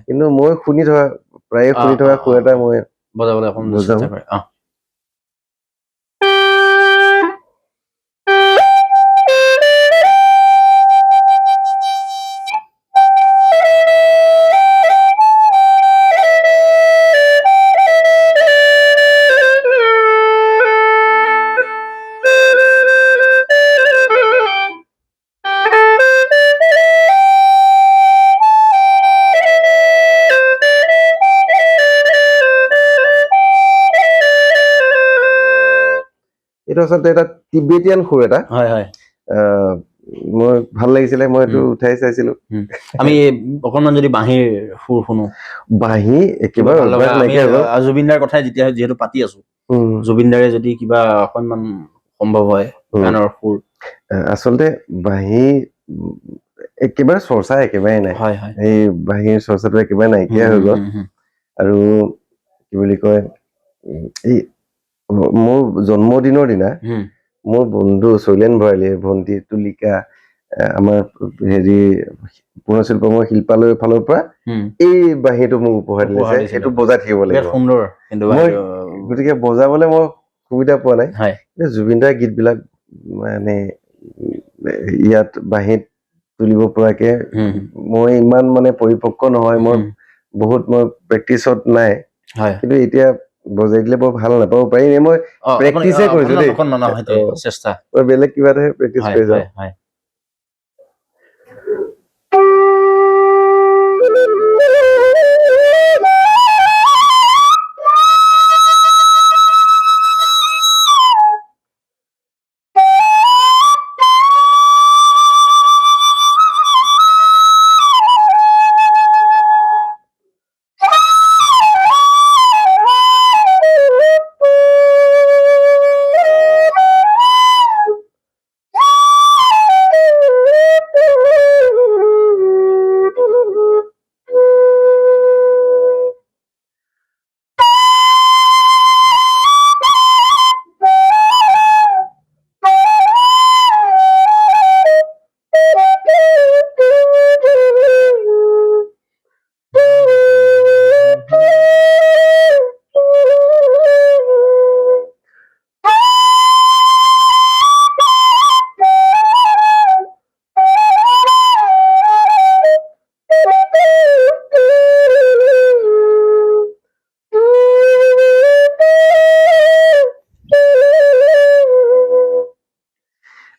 কিন্তু মই শুনি থকা প্ৰায়ে শুনি থকা সুৰ এটা মই বজাবলৈ চেষ্টা কৰে এইটো আচলতে এটা টিবেটিয়ান সুৰ এটা মই ভাল লাগিছিলে মই এইটো উঠাই চাইছিলো আমি অকণমান যদি বাঁহীৰ সুৰ শুনো বাঁহী একেবাৰে জুবিন দাৰ কথাই যেতিয়া যিহেতু পাতি আছো জুবিন দাৰে যদি কিবা অকণমান সম্ভৱ হয় গানৰ সুৰ আচলতে বাঁহী একেবাৰে চৰ্চা একেবাৰে নাই এই বাঁহীৰ চৰ্চাটো একেবাৰে নাইকিয়া হৈ গ'ল আৰু কি বুলি কয় এই মোৰ জন্মদিনৰ দিনা মোৰ বন্ধু শৈলেন ভৰালী ভণ্টি তুলিকা আমাৰ হেৰি পুনঃশিল্পময় শিল্পালয়ৰ ফালৰ পৰা এই বাঁহীটো মোক উপহাৰ দিছে সেইটো বজাই থাকিব লাগিব সুন্দৰ গতিকে বজাবলৈ মই সুবিধা পোৱা নাই জুবিন দাৰ গীতবিলাক মানে ইয়াত বাঁহীত তুলিব পৰাকে মই ইমান মানে পৰিপক্ক নহয় মই প্ৰেক্টিচত নাই কিন্তু এতিয়া বজাই দিলে বৰ ভাল নাপাব পাৰি মই প্ৰেক্টিচে কৰিছো দেই বেলেগ কিবা এটা প্ৰেক্টিচ কৰি যাওঁ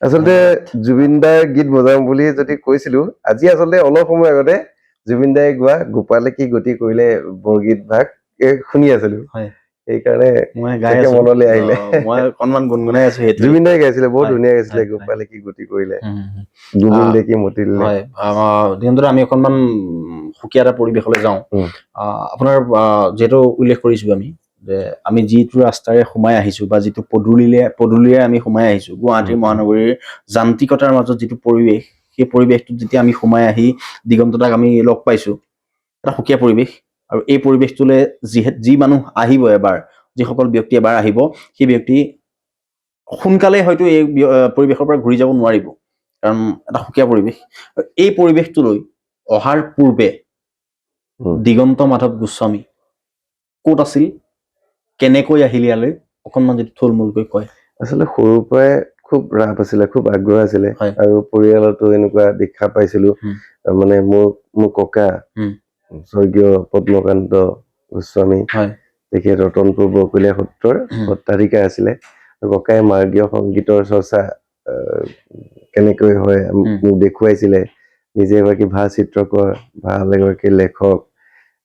আচলতে জুবিন দাৰ গীত বজাম বুলি যদি কৈছিলো আজি আচলতে অলপ সময় আগতে জুবিন দাই গোৱা গোপালে কি গতি কৰিলে বৰগীত ভাগ শুনি আছিলো হয়। সেইকাৰণে মই গাই তাকে আছো মনলৈ আহিলে মই অকনমান গুণগুণাই আছো সেইটো জুবিন দাই গাইছিলে বহুত হয়, ধুনীয়া গাইছিলে হয়, গোপালে কি গতি কৰিলে হুম, হুম। গোবিন্দে কি মতি দিলে হয় দিনটোতে আমি অকনমান সুকীয়া এটা পৰিৱেশলৈ যাওঁ উম। আপোনাৰ যিহেতু উল্লেখ কৰিছো আমি যে আমি যিটো ৰাস্তাৰে সোমাই আহিছো বা যিটো পদূলিৰে আমি সোমাই আহিছো গুৱাহাটী মহানগৰীৰ যান্ত্ৰিকতাৰ মাজত যিটো পৰিৱেশ সেই পৰিৱেশটোত যেতিয়া আমি সোমাই আহি দিগন্তদাক আমি লগ পাইছো এটা সুকীয়া পৰিৱেশ আৰু এই পৰিৱেশটোলৈ যি মানুহ আহিব এবাৰ যিসকল ব্যক্তি এবাৰ আহিব সেই ব্যক্তি সোনকালে হয়তো এই পৰিৱেশৰ পৰা ঘূৰি যাব নোৱাৰিব কাৰণ এটা সুকীয়া পৰিৱেশ এই পৰিৱেশটোলৈ অহাৰ পূৰ্বে দিগন্ত মাধৱ গোস্বামী ক'ত আছিল কেনেকৈ আহিল ইয়ালৈ অকনমান যদি থুলমূলকৈ কয় আচলতে সৰুৰ পৰাই খুব ৰাপ আছিলে খুব আগ্ৰহ আছিলে আৰু পৰিয়ালতো এনেকুৱা দীক্ষা পাইছিলো মানে মোৰ ককা স্বৰ্গীয় পদ্মকান্ত গোস্বামী তেখেত ৰতনপুৰ বৰকলীয়া সত্ৰৰ সত্ৰাধিকাৰ আছিলে ককাই মাৰ্গীয় সংগীতৰ চৰ্চা কেনেকৈ হয় মোক দেখুৱাইছিলে নিজে এগৰাকী ভাল চিত্ৰকৰ ভাল এগৰাকী লেখক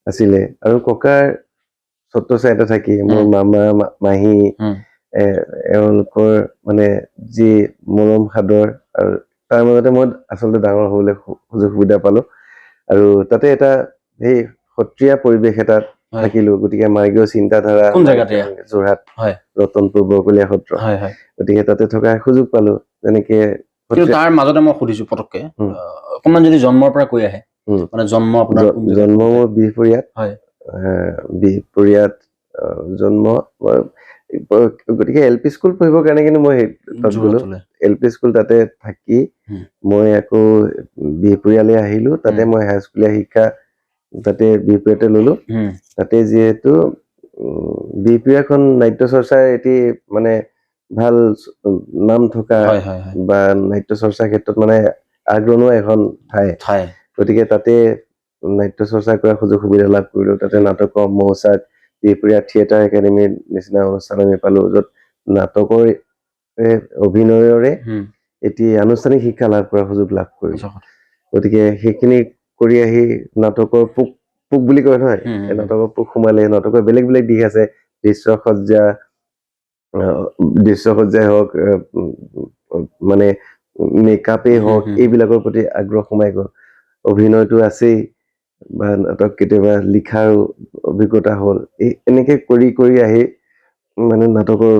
আছিলে আৰু ককাৰ ছত্ৰছায়াতে থাকি মোৰ মামা মাহী এওঁলোকৰ মানে যি মৰম সাদৰ আৰু তাৰ মাজতে মই আচলতে ডাঙৰ হ'বলৈ সুযোগ সুবিধা পালো আৰু তাতে এটা সেই সত্ৰীয়া পৰিৱেশ এটাত থাকিলো গতিকে মাৰ্গীয় চিন্তাধাৰা যোৰহাট ৰতনপুৰ বৰকলীয়া সত্ৰ গতিকে তাতে থকাৰ সুযোগ পালো যেনেকে তাৰ মাজতে মই সুধিছো পটককে অকণমান যদি জন্মৰ পৰা কৈ আহে মানে জন্ম আপোনাৰ জন্ম মোৰ বিহপুৰীয়াত বিহপুৰীয়াত জন্ম গতিকে এল পি স্কুল পঢ়িবৰ কাৰণে কিন্তু মই তাত গলো এল পি স্কুল তাতে থাকি মই আকৌ বিহপুৰীয়ালৈ আহিলো তাতে মই হাইস্কুলীয়া শিক্ষা তাতে বিহপুৰীয়াতে ললো তাতে যিহেতু বিহপুৰীয়াখন নাট্য চৰ্চাৰ এটি মানে ভাল নাম থকা বা নাট্য চৰ্চাৰ ক্ষেত্ৰত মানে আগৰণুৱা এখন ঠাই গতিকে তাতে নাট্য চৰ্চা কৰাৰ সুযোগ সুবিধা লাভ কৰিলো তাতে নাটকৰ মৌচাক বিহপুৰীয়া থিয়েটাৰ একাডেমীৰ নিচিনা অনুষ্ঠান আমি পালো য'ত নাটকৰ অভিনয়ৰে এটি আনুষ্ঠানিক শিক্ষা লাভ কৰাৰ সুযোগ লাভ কৰিলো গতিকে সেইখিনি কৰি আহি নাটকৰ পোক বুলি কয় নহয় এই নাটকৰ পোক সোমালে নাটকৰ বেলেগ বেলেগ দিশ আছে দৃশ্যসজ্জাই হওক মানে মেকআপেই হওক এইবিলাকৰ প্ৰতি আগ্ৰহ সোমাই গ'ল অভিনয়টো আছেই বা নাটক কেতিয়াবা লিখাৰ অভিজ্ঞতা হ'ল এনেকে কৰি আহি মানে নাটকৰ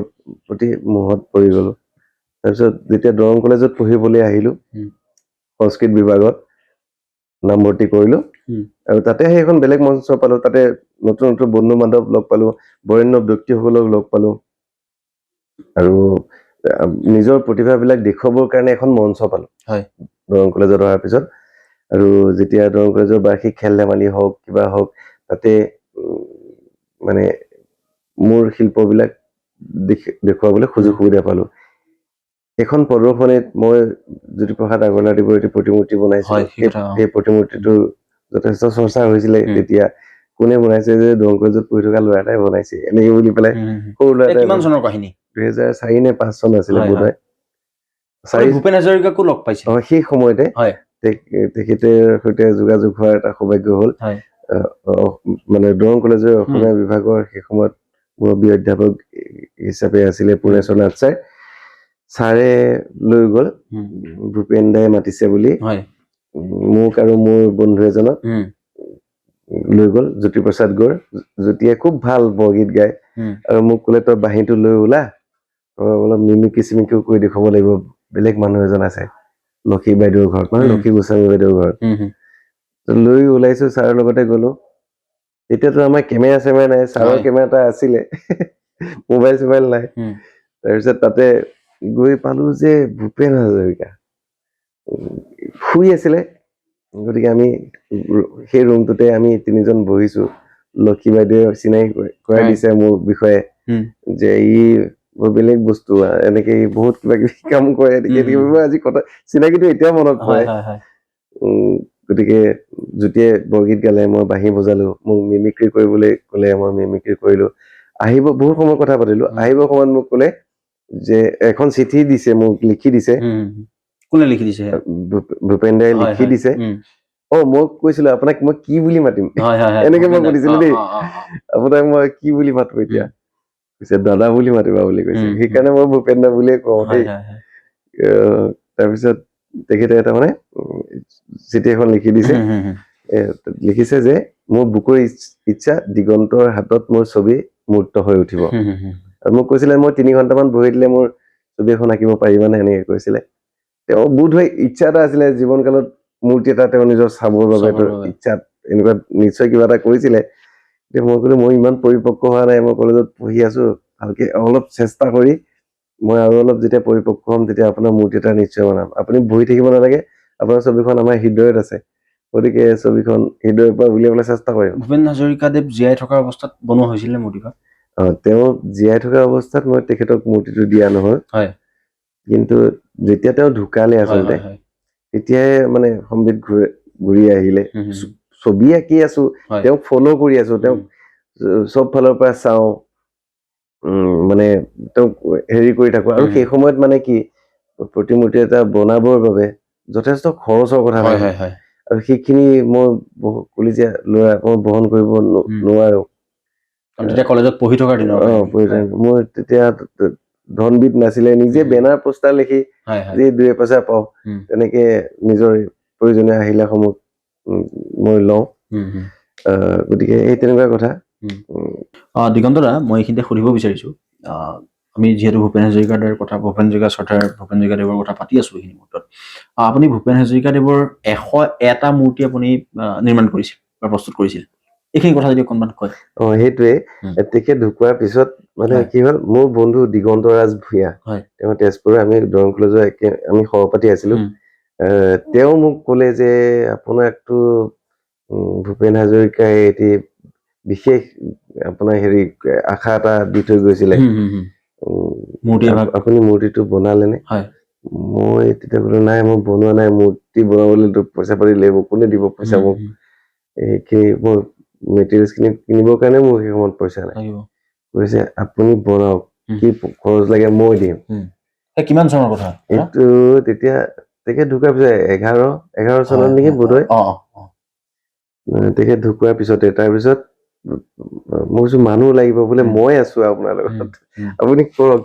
প্ৰতি মোহত পৰি গলো তাৰপিছত যেতিয়া দৰং কলেজত পঢ়িবলৈ আহিলো সংস্কৃত বিভাগত নামভৰ্তি কৰিলো আৰু তাতে সেইখন বেলেগ মঞ্চ পালো তাতে নতুন নতুন বন্ধু বান্ধৱ লগ পালো বৰেণ্য ব্যক্তিসকলক লগ পালো আৰু নিজৰ প্ৰতিভাবিলাক দেখুৱাবৰ কাৰণে এখন মঞ্চ পালো দৰং কলেজত অহাৰ পিছত আৰু যেতিয়া দৰং কলেজৰ বাৰ্ষিক খেল ধেমালি হওক কিবা হওক তাতে মানে মোৰ শিল্পবিলাক দেখুৱাবলৈ সুযোগ সুবিধা পালো এখন প্ৰদৰ্শনীত মই জ্যোতিপ্ৰসাদ আগৰৱালাদেৱৰ এটি প্ৰতিমূৰ্তি বনাইছিলো সেই প্ৰতিমূৰ্তিটো যথেষ্ট চৰ্চা হৈছিলে তেতিয়া কোনে বনাইছে যে দৰং কলেজত পঢ়ি থকা ল'ৰা এটাই বনাইছে এনেকে বুলি পেলাই সৰু ল'ৰা এটাই 2004 নে 5 চন আছিলে বোধহয় ভূপেন হাজৰিকাকো লগ পাইছে সেই সময়তে তেখেতৰ সৈতে যোগাযোগ হোৱাৰ এটা সৌভাগ্য হ'ল মানে দৰং কলেজৰ অসমীয়া বিভাগৰ সেই সময়ত মুৰব্বী অধ্যাপক হিচাপে আছিলে পুনেশ্বৰ নাথ ছাৰে লৈ গ'ল ভূপেন দাই মাতিছে বুলি মোক আৰু মোৰ বন্ধু এজনক লৈ গ'ল জ্যোতিপ্ৰসাদ গড় জ্যোতিয়ে খুব ভাল বৰগীত গায় আৰু মোক ক'লে তই বাঁহীটো লৈ ওলা তই অলপ মিমিক্ৰি চিমিক্ৰিও কৰি দেখুৱাব লাগিব বেলেগ মানুহ এজন আছে লক্ষী বাইদেউৰ ঘৰত মানে লক্ষী গোস্বামী বাইদেউৰ ঘৰত লৈ ওলাইছো ছাৰৰ লগতে গ'লো তেতিয়াতো আমাৰ কেমেৰা চেমেৰা নাই ছাৰৰ কেমেৰা এটা আছিলে মোবাইল চোবাইল নাই তাৰপিছত তাতে গৈ পালো যে ভূপেন হাজৰিকা শুই আছিলে গতিকে আমি সেই ৰুমটোতে আমি তিনিজন বহিছো লক্ষী বাইদেৱে চিনাকি কৰাই দিছে মোৰ বিষয়ে যে ই বেলেগ বস্তু এনেকে বহুত কিবা কিবি কাম কৰে আজি কথা চিনাকিটো এতিয়াও মনত পৰে গতিকে জ্যোতিয়ে বৰগীত গালে মই বাঁহী বজালো মোক মিমিক্ৰি কৰিবলৈ ক'লে মই মিমিক্ৰি কৰিলো আহিব বহুত সময় কথা পাতিলো আহিব সময়ত মোক ক'লে যে এখন চিঠি দিছে মোক লিখি দিছে কোনে লিখি দিছে ভূপেন দাই লিখি দিছে মই কৈছিলো আপোনাক মই কি বুলি মাতিম এনেকে মই সুধিছিলো দেই আপোনাক মই কি বুলি মাতো এতিয়া কৈছে দাদা বুলি মাতিবা বুলি কৈছে সেইকাৰণে মই ভূপেন দা বুলিয়ে কওঁ দেই তাৰপিছত তেখেতে এটা মানে চিঠি এখন লিখি দিছে লিখিছে যে মোৰ বুকুৰ ইচ্ছা দিগন্তৰ হাতত মোৰ ছবি মূৰ্ত হৈ উঠিব আৰু মোক কৈছিলে মই 3 ঘণ্টামান বহি দিলে মোৰ ছবি এখন আঁকিব পাৰিবানে এনেকে কৈছিলে তেওঁ বোধ হয় ইচ্ছা এটা আছিলে জীৱন কালত মূৰ্তি এটা তেওঁ নিজৰ চাবৰ বাবে ইচ্ছা এনেকুৱা নিশ্চয় কিবা এটা কৰিছিলে এতিয়া মই ক'লো মই ইমান পৰিপক্ক হোৱা নাই মই কলেজত পঢ়ি আছো ভালকে অলপ চেষ্টা কৰি মই আৰু অলপ যেতিয়া পৰিপক্ক হ'ম তেতিয়া আপোনাৰ মূৰ্তি এটা নিশ্চয় বনাম আপুনি বহি থাকিব নালাগে আপোনাৰ ছবিখন আমাৰ হৃদয়ত আছে গতিকে ছবিখন হৃদয়ৰ পৰা উলিয়াবলৈ চেষ্টা কৰিম ভূপেন হাজৰিকাদেৱ জীয়াই থকা অৱস্থাত বনোৱা হৈছিল মূৰ্তিভাগ তেওঁ জীয়াই থকা অৱস্থাত মই তেখেতক মূৰ্তিটো দিয়া নহয় কিন্তু যেতিয়া তেওঁ ঢুকালে আচলতে তেতিয়াই মানে সম্বিত ঘূৰি আহিলে ছবি আঁকি আছো তেওঁক ফলো কৰি আছো তেওঁক চব ফালৰ পৰা চাওঁ মানে তেওঁক হেৰি কৰি থাকো আৰু সেই সময়ত মানে কি প্ৰতিমূৰ্তি এটা বনাবৰ বাবে যথেষ্ট খৰচৰ কথা আৰু সেইখিনি মই কলিজীয়া ল'ৰা মই বহন কৰিব নোৱাৰো তেতিয়া কলেজত পঢ়ি থকা দিনৰ মোৰ তেতিয়া ধনবিধ নাছিলে নিজে বেনাৰ পোষ্টাৰ লিখি যি 2 পইচা পাওঁ তেনেকে নিজৰ প্ৰয়োজনীয় আহিলাসমূহ মই লওঁ গতিকে এই তেনেকুৱা কথা দিগন্ত দা মই এইখিনিতে সুধিব বিচাৰিছো আমি যিহেতু ভূপেন হাজৰিকাদেৱৰ কথা ভূপেন হাজৰিকাদেৱৰ কথা পাতি আছো এইখিনি মুহূৰ্তত আপুনি ভূপেন হাজৰিকাদেৱৰ 101টা মূৰ্তি আপুনি নিৰ্মাণ কৰিছিল বা প্ৰস্তুত কৰিছিল এইখিনি কথা যদি অকণমান কয় সেইটোৱে তেখেত ঢুকোৱাৰ পিছত মানে কি হ'ল মোৰ বন্ধু দিগন্ত ৰাজ ভূঞা তেওঁ তেজপুৰৰ আমি দৰং কলেজৰ আমি সহপাঠী আছিলো তেওঁ মোক ক'লে যে আপোনাকতো ভূপেন হাজৰিকাই এটি বিশেষ আপোনাৰ হেৰি আশা এটা দি থৈ গৈছিলে আপুনি মূৰ্তিটো বনালেনে মই তেতিয়া বোলো নাই মই বনোৱা নাই মূৰ্তি বনাবলৈতো পইচা পাতি লাগিব কোনে দিব পইচা মোক এইখিনি মই মেটেৰিয়েলছ খিনি কিনিবৰ কাৰণে মোৰ সেই সময়ত পইচা নাই কৈছে আপুনি বনাওক কি খৰচ লাগে মই দিম কিমান চনৰ কথা এইটো তেতিয়া তেখেত ঢুকোৱাৰ পিছত 11 চনত নেকি বোধহয় তেখেত ঢুকোৱাৰ পিছতে তাৰপিছত মই কৈছো মানুহ লাগিব বোলে মই আছো আপোনাৰ লগত আপুনি কৰক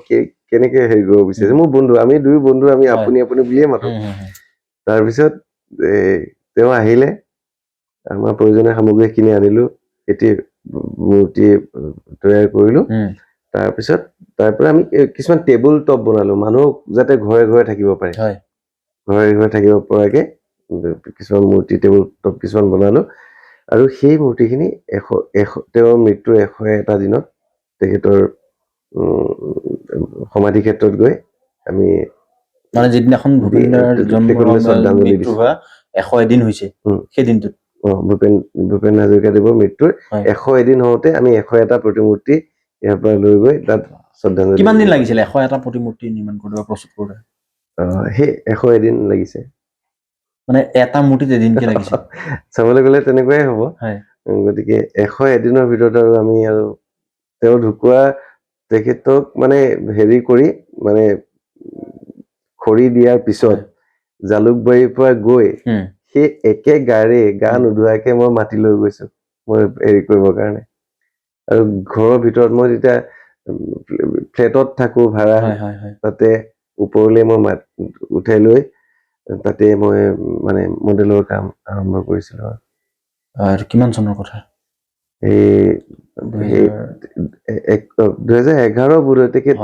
কেনেকে হেৰি কৰিব বিচাৰিছে মোৰ বন্ধু আমি 2 বন্ধু আমি আপুনি বুলিয়ে মাতো তাৰপিছত তেওঁ আহিলে আমাৰ প্ৰয়োজনীয় সামগ্ৰীখিনি আনিলো এটি মূৰ্তি তৈয়াৰ কৰিলো তাৰপিছত তাৰ পৰা আমি কিছুমান টেবুল টপ বনালো মানুহ যাতে ঘৰে ঘৰে থাকিব পাৰে ঘৰে ঘৰে থাকিব পৰাকে কিছুমান মূৰ্তি টেবুল টপ কিছুমান বনালো আৰু সেই মূৰ্তিখিনি তেওঁৰ মৃত্যুৰ 101টা দিনত তেখেতৰ সমাধি ক্ষেত্ৰত গৈ আমি মানে যিদিনাখন ভূপেন দাৰ মৃত্যু হোৱা 101 দিন হৈছে সেই দিনটোত ভূপেন হাজৰিকাদেৱৰ মৃত্যুৰ 101 দিন হওঁতে আমি 101টা প্ৰতিমূৰ্তি ইয়াৰ পৰা লৈ গৈ তাত শ্ৰদ্ধাঞ্জলি কিমান দিন লাগিছিল 101টা প্ৰতিমূৰ্তি নিৰ্মাণ কৰোঁতে প্ৰস্তুত কৰোঁতে সেই 101 দিন লাগিছে মানে এটা মূৰ্তিত এদিনকে লাগিছে চাবলৈ গ'লে তেনেকুৱাই হ'ব গতিকে 101 দিনৰ ভিতৰত আৰু আমি আৰু তেওঁ ঢুকুৱা তেখেতক মানে হেৰি কৰি মানে খৰি দিয়াৰ পিছত জালুকবাৰীৰ পৰা গৈ সেই একে গাড়ী গা নোধোৱাকে মই মাতি লৈ গৈছো মই হেৰি কৰিবৰ কাৰণে আৰু ঘৰৰ ভিতৰত মই যেতিয়া ফ্লেটত থাকো ভাড়া তাতে ওপৰলৈ মই উঠাই লৈ তাতে মই মানে মডেলৰ কাম আৰম্ভ কৰিছিলো আৰু কিমান চনৰ কথা এই 2011 বোধহয় তেখেত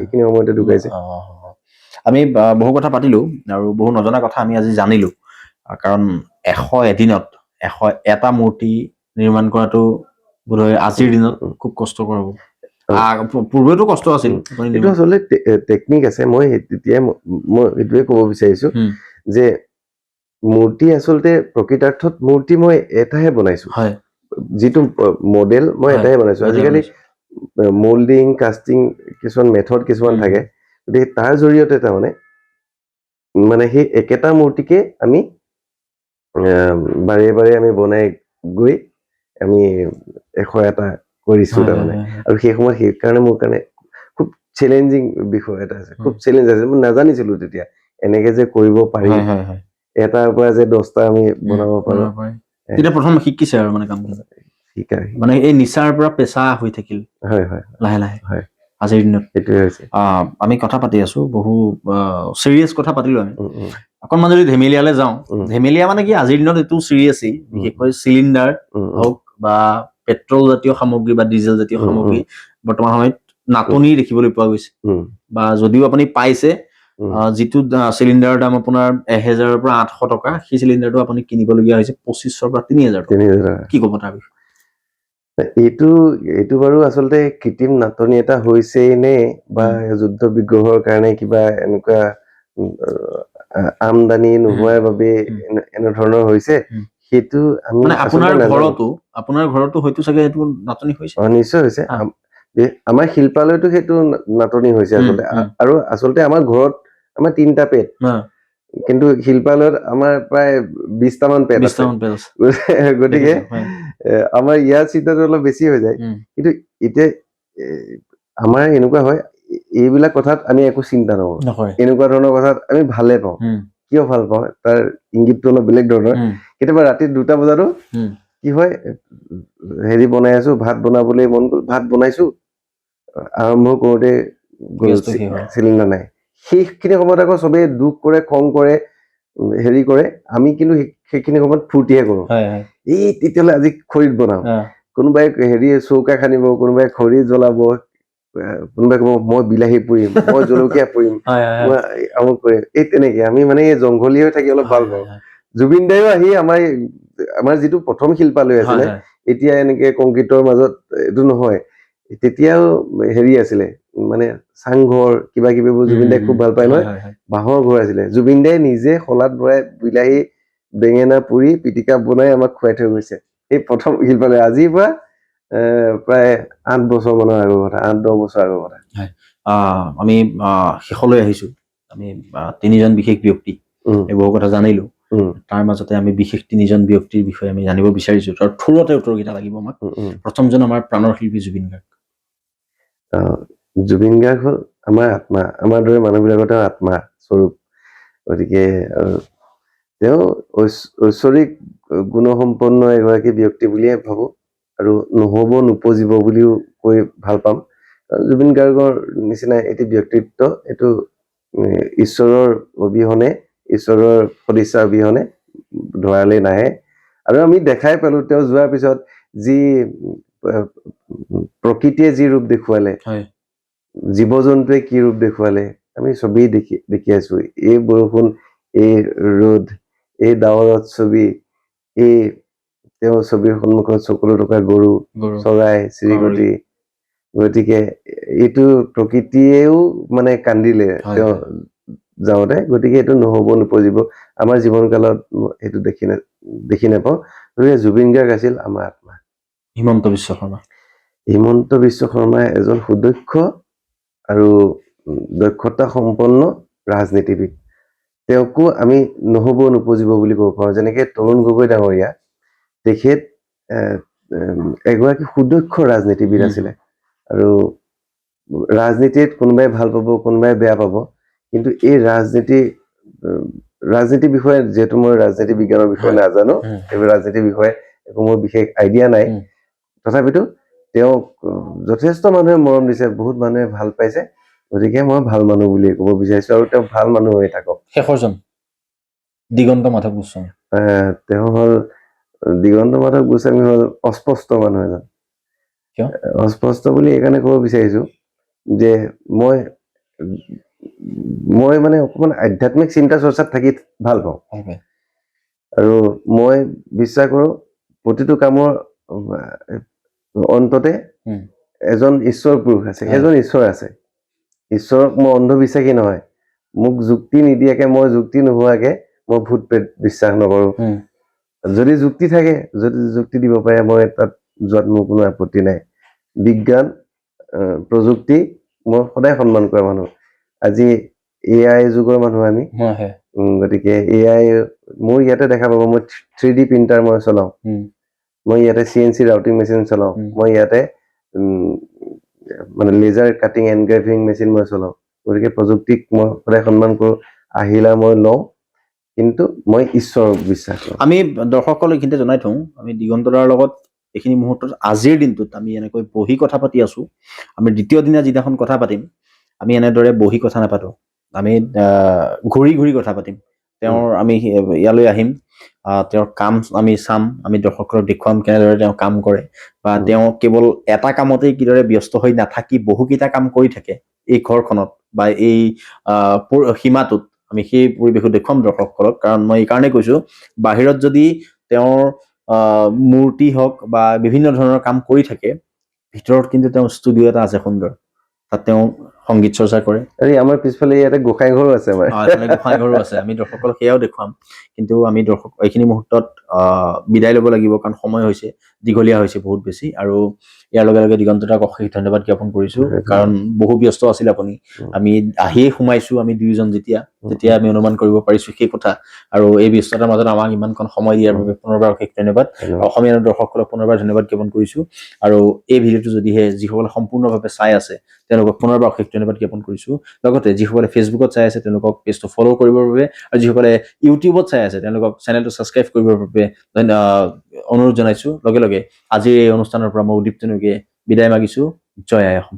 এইখিনি সময়তে ঢুকাইছে আমি বহু কথা পাতিলো আৰু বহু নজনা কথা আমি আজি জানিলো কাৰণ 101 দিনত 101টা মূৰ্তি নিৰ্মাণ কৰাটো বোধহয় আজিৰ দিনত খুব কষ্টকৰ হ'ব পূৰ্বেতো কষ্ট আছিল এইটো আচলতে টেকনিক আছে মই তেতিয়াই মই এইটোৱে ক'ব বিচাৰিছো যে মূৰ্তি আচলতে প্ৰকৃতাৰ্থত মূৰ্তি মই এটাহে বনাইছো যিটো মডেল মই এটাহে বনাইছো আজিকালি মোল্ডিং কাষ্টিং কিছুমান মেথড কিছুমান থাকে গতিকে তাৰ জৰিয়তে তাৰমানে মানে সেই একেটা মূৰ্তিকে আমি বাৰে বাৰে আমি বনাই গৈ আমি 101টা কৰিছো তাৰমানে আৰু সেই সময়ত সেইকাৰণে মোৰ কাৰণে খুব চেলেঞ্জিং বিষয় এটা আছে, খুব চেলেঞ্জ আছে, মই নাজানিছিলো তেতিয়া এনেকে যে কৰিব পাৰি, এটাৰ পৰা যে 10টা আমি বনাব পাৰো। তেতিয়া প্ৰথম শিকিছে আৰু মানে কামখিনি শিকাই মানে এই নিচাৰ পৰা পেচা হৈ থাকিল হয় হয় লাহে লাহে হয় আজিৰ দিনত। সেইটোৱে হৈছে। আমি কথা পাতি আছো বহু চিৰিয়াছ কথা পাতিলো আমি। উম, অকণমান যদি ধেমেলীয়ালৈ যাওঁ, ধেমেলীয়া মানে কি আজিৰ দিনত এইটো চিৰিয়াছেই, বিশেষকৈ চিলিণ্ডাৰ হওক বা পেট্ৰল জাতীয় সামগ্ৰী বা ডিজেল জাতীয় সামগ্ৰী বৰ্তমান সময়ত নাটনি দেখিবলৈ পোৱা গৈছে। বা যদিও আপুনি পাইছে যিটো চিলিণ্ডাৰৰ দাম আপোনাৰ 1000ৰ পৰা 800 টকা, সেই চিলিণ্ডাৰটো আপুনি কিনিবলগীয়া হৈছে 2500ৰ পৰা 3000 টকা। কি ক'ব তাৰ বিষয়ে? এইটো বাৰু আচলতে কৃত্ৰিম নাটনি এটা হৈছেই নে বা যুদ্ধ বিগ্ৰহৰ কাৰণে কিবা এনেকুৱা আমদানি নোহোৱাৰ বাবে এনেধৰণৰ হৈছে, সেইটো আমি মানে আপোনাৰ নাজানো। ঘৰতো হয়তো চাগে এইটো নাটনি হৈছে। নিশ্চয় হৈছে। আমাৰ শিল্পালয়তো সেইটো নাটনি হৈছে আচলতে। আৰু আচলতে আমাৰ ঘৰত আমাৰ 3টা পেট, কিন্তু শিল্পালয়ত আমাৰ প্ৰায় 20টামান পেট আছে। গতিকে আমাৰ ইয়াৰ চিন্তাটো অলপ বেছি হৈ যায়। কিন্তু এতিয়া আমাৰ এনেকুৱা হয়, এইবিলাক কথাত আমি একো চিন্তা নকৰো, এনেকুৱা ধৰণৰ কথাত আমি ভালে পাওঁ। কিয় ভাল পাওঁ তাৰ ইংগিতটো অলপ বেলেগ ধৰণৰ। কেতিয়াবা ৰাতি 2টা বজাতো কি হয়, হেৰি বনাই আছো, ভাত বনাবলৈ মন গ'ল, ভাত বনাইছো, আৰম্ভ কৰোতে চিলিণ্ডাৰ নাই। সেইখিনি সময়ত আকৌ চবেই দুখ কৰে, খং কৰে, হেৰি কৰে। আমি কিন্তু সেইখিনি সময়ত ফূৰ্তিহে কৰো, এই তেতিয়াহ'লে আজি খৰিত বনাও। কোনোবাই হেৰি চৌকা খান্দিব, কোনোবাই খৰি জ্বলাব, কোনোবাই ক'ব মই বিলাহী পুৰিম, মই জলকীয়া পুৰিম, মই আমুক কৰিম। এই তেনেকে আমি মানে এই জংঘলী হৈ থাকি অলপ ভাল পাওঁ। জুবিন দাইও আহি আমাৰ যিটো প্ৰথম শিল্পালয় আছিলে, এতিয়া এনেকে কংক্ৰিটৰ মাজত এইটো নহয়, তেতিয়াও হেৰি আছিলে, মানে চাংঘৰ কিবা কিবিবোৰ জুবিন দাই খুব ভাল পায় নহয়, বাঁহৰ ঘৰ আছিলে। জুবিন দাই নিজে শলাত ভৰাই বিলাহী বেঙেনা পুৰি পিটিকা বনাই আমাক খুৱাই থৈ গৈছে। এই প্ৰথম শিল্পালয়, আজিৰ পৰা প্ৰায় 8 বছৰ মানৰ আগৰ কথা, 8-10 বছৰ আগৰ কথা। আমি শেষলৈ আহিছো। আমি 3জন বিশেষ ব্যক্তি এই বহু কথা জানিলো। তাৰ মাজতে আমি বিশেষ 3জন ব্যক্তিৰ বিষয়ে আমি জানিব বিচাৰিছো, তাৰ থুৰতে উত্তৰকেইটা লাগিব আমাক। প্ৰথমজন আমাৰ প্ৰাণৰ শিল্পী জুবিন গাৰ্গ। জুবিন গাৰ্গ হ'ল আমাৰ আত্মা, আমাৰ দৰে মানুহবিলাকৰ তেওঁ আত্মা স্বৰূপ। গতিকে তেওঁ ঐশ্বৰিক গুণসম্পন্ন এগৰাকী ব্যক্তি বুলিয়ে ভাবো, আৰু নহব নোপজিব বুলিও কৈ ভাল পাম। জুবিন গাৰ্গৰ নিচিনা এটি ব্যক্তিত্ব এইটো ঈশ্বৰৰ অবিহনে, ঈশ্বৰৰ সদিচ্ছা অবিহনে ধৰালৈ নাহে। আৰু আমি দেখাই পালো তেওঁ যোৱাৰ পিছত যি প্ৰকৃতিয়ে যি ৰূপ দেখুৱালে, জীৱ জন্তুৱে কি ৰূপ দেখুৱালে, আমি চবেই দেখি আছো। এই বৰষুণ, এই ৰ'দ, এই ডাৱৰত ছবি, এই তেওঁ ছবিৰ সন্মুখত চকুলো থকা গৰু, চৰাই চিৰিকটি। গতিকে এইটো প্ৰকৃতিয়েও মানে কান্দিলে তেওঁ যাওঁতে। গতিকে এইটো নহব নোপজিব, আমাৰ জীৱন কালত সেইটো দেখি নাপাওঁ। গতিকে জুবিন গাৰ্গ আছিল আমাৰ আত্মা। হিমন্ত বিশ্ব শৰ্মা। হিমন্ত বিশ্ব শৰ্মা এজন সুদক্ষ আৰু দক্ষতা সম্পন্ন ৰাজনীতিবিদ। তেওঁকো আমি নহব নোপজিব বুলি ক'ব পাৰো। যেনেকে তৰুণ গগৈ ডাঙৰীয়া, তেখেত এগৰাকী সুদক্ষ ৰাজনীতিবিদ আছিলে। আৰু ৰাজনীতিত কোনোবাই ভাল পাব, কোনোবাই বেয়া পাব, কিন্তু এই ৰাজনীতিৰ বিষয়ে, যিহেতু মই ৰাজনীতি বিজ্ঞানৰ বিষয়ে নাজানো, এইবোৰ ৰাজনীতিৰ বিষয়ে একো মোৰ বিশেষ আইডিয়া নাই, তথাপিতো তেওঁক যথেষ্ট মানুহে মৰম দিছে, বহুত মানুহে ভাল পাইছে। গতিকে মই ভাল মানুহ বুলি ক'ব বিচাৰিছো, আৰু তেওঁ ভাল মানুহ হৈ থাকক। শেষৰজন দিগন্ত মাধৱ গোস্বামী। তেওঁ হ'ল দিগন্ত মাধৱ গোস্বামী হ'ল অস্পষ্ট মানুহ এজন। অস্পষ্ট বুলি এইকাৰণে ক'ব বিচাৰিছো যে মই মানে অকমান আধ্যাত্মিক চিন্তা চৰ্চাত থাকি ভাল পাওঁ। আৰু মই বিশ্বাস কৰো প্ৰতিটো কামৰ অন্ততে এজন ঈশ্বৰ পুৰুষ আছে, এজন ঈশ্বৰ আছে। ঈশ্বৰক মই অন্ধবিশ্বাসী নহয়। মোক যুক্তি নিদিয়াকে, মই যুক্তি নোহোৱাকে মই ভূত প্ৰেত বিশ্বাস নকৰো। যদি যুক্তি থাকে, যদি যুক্তি দিব পাৰে, মই তাত যোৱাত মোৰ কোনো আপত্তি নাই। বিজ্ঞান প্ৰযুক্তি মই সদায় সন্মান কৰা মানুহ। আজি AI যুগৰ মানুহ আমি। গতিকে AI মোৰ ইয়াতে দেখা পাব, মই 3D প্ৰিণ্টাৰ মই চলাওঁ, মই ইয়াতে CNC ৰাউটিং মেচিন চলাওঁ, মই ইয়াতে মানে লেজাৰ কাটিং এনগ্ৰেভিং মেচিন মই চলাওঁ গতিকে প্ৰযুক্তিক মই সদায় সন্মান কৰোঁ আহিলা মই লওঁ কিন্তু মই ঈশ্বৰক বিশ্বাস কৰোঁ আমি দৰ্শকসকলক এইখিনিতে জনাই থওঁ আমি দিগন্তদাৰ লগত এইখিনি মুহূৰ্তত আজিৰ দিনটোত আমি এনেকৈ বহি কথা পাতি আছো আমি দ্বিতীয় দিনা যিদিনাখন কথা পাতিম আমি এনেদৰে বহি কথা নাপাতো আমি ঘূৰি ঘূৰি কথা পাতিম তেওঁৰ আমি ইয়ালৈ আহিম তেওঁৰ কাম আমি চাম আমি দৰ্শকক দেখুৱাম কেনেদৰে তেওঁ কাম কৰে বা তেওঁ কেৱল এটা কামতেই কিদৰে ব্যস্ত হৈ নাথাকি বহুকেইটা কাম কৰি থাকে এই ঘৰখনত বা এই সীমাটোত আমি সেই পৰিৱেশো দেখুৱাম দৰ্শকসকলক কাৰণ মই এইকাৰণে কৈছো বাহিৰত যদি তেওঁৰ মূৰ্তি হওক বা বিভিন্ন ধৰণৰ কাম কৰি থাকে ভিতৰত কিন্তু তেওঁৰ ষ্টুডিঅ' এটা আছে সুন্দৰ তাত তেওঁ সংগীত চৰ্চা কৰে আৰু আমাৰ পিছফালে ইয়াতে গোসাঁই ঘৰো আছে আমাৰ গোসাঁই ঘৰো আছে আমি দৰ্শকসকলক সেয়াও দেখুৱাম কিন্তু আমি দৰ্শক এইখিনি মুহূৰ্তত বিদায় ল'ব লাগিব কাৰণ সময় হৈছে দীঘলীয়া হৈছে বহুত বেছি আৰু ইয়াৰ লগে লগে দিগন্তদাক অশেষ ধন্যবাদ জ্ঞাপন কৰিছো কাৰণ বহু ব্যস্ত আছিল আপুনি আমি আহিয়ে সোমাইছো আমি দুয়োজন যেতিয়া আমি অনুমান কৰিব পাৰিছো সেই কথা আৰু এই ব্যস্ততাৰ মাজত আমাক ইমানকণ সময় দিয়াৰ বাবে পুনৰবাৰ অশেষ ধন্যবাদ অসমীয়া দৰ্শকসকলক পুনৰবাৰ ধন্যবাদ জ্ঞাপন কৰিছো আৰু এই ভিডিঅ'টো যদিহে যিসকলে সম্পূৰ্ণভাৱে চাই আছে তেওঁলোকক পুনৰবাৰ অশেষ ধন্যবাদ জ্ঞাপন কৰিছো লগতে যিসকলে ফেচবুকত চাই আছে তেওঁলোকক পেজটো ফ'ল' কৰিবৰ বাবে আৰু যিসকলে ইউটিউবত চাই আছে তেওঁলোকক চেনেলটো ছাবস্ক্ৰাইব কৰিবৰ বাবে অনুৰোধ জনাইছো লগে লগে আজিৰ এই অনুষ্ঠানৰ পৰা মই উদীপ্ত নগীয়ে বিদায় মাগিছো জয় আই অসম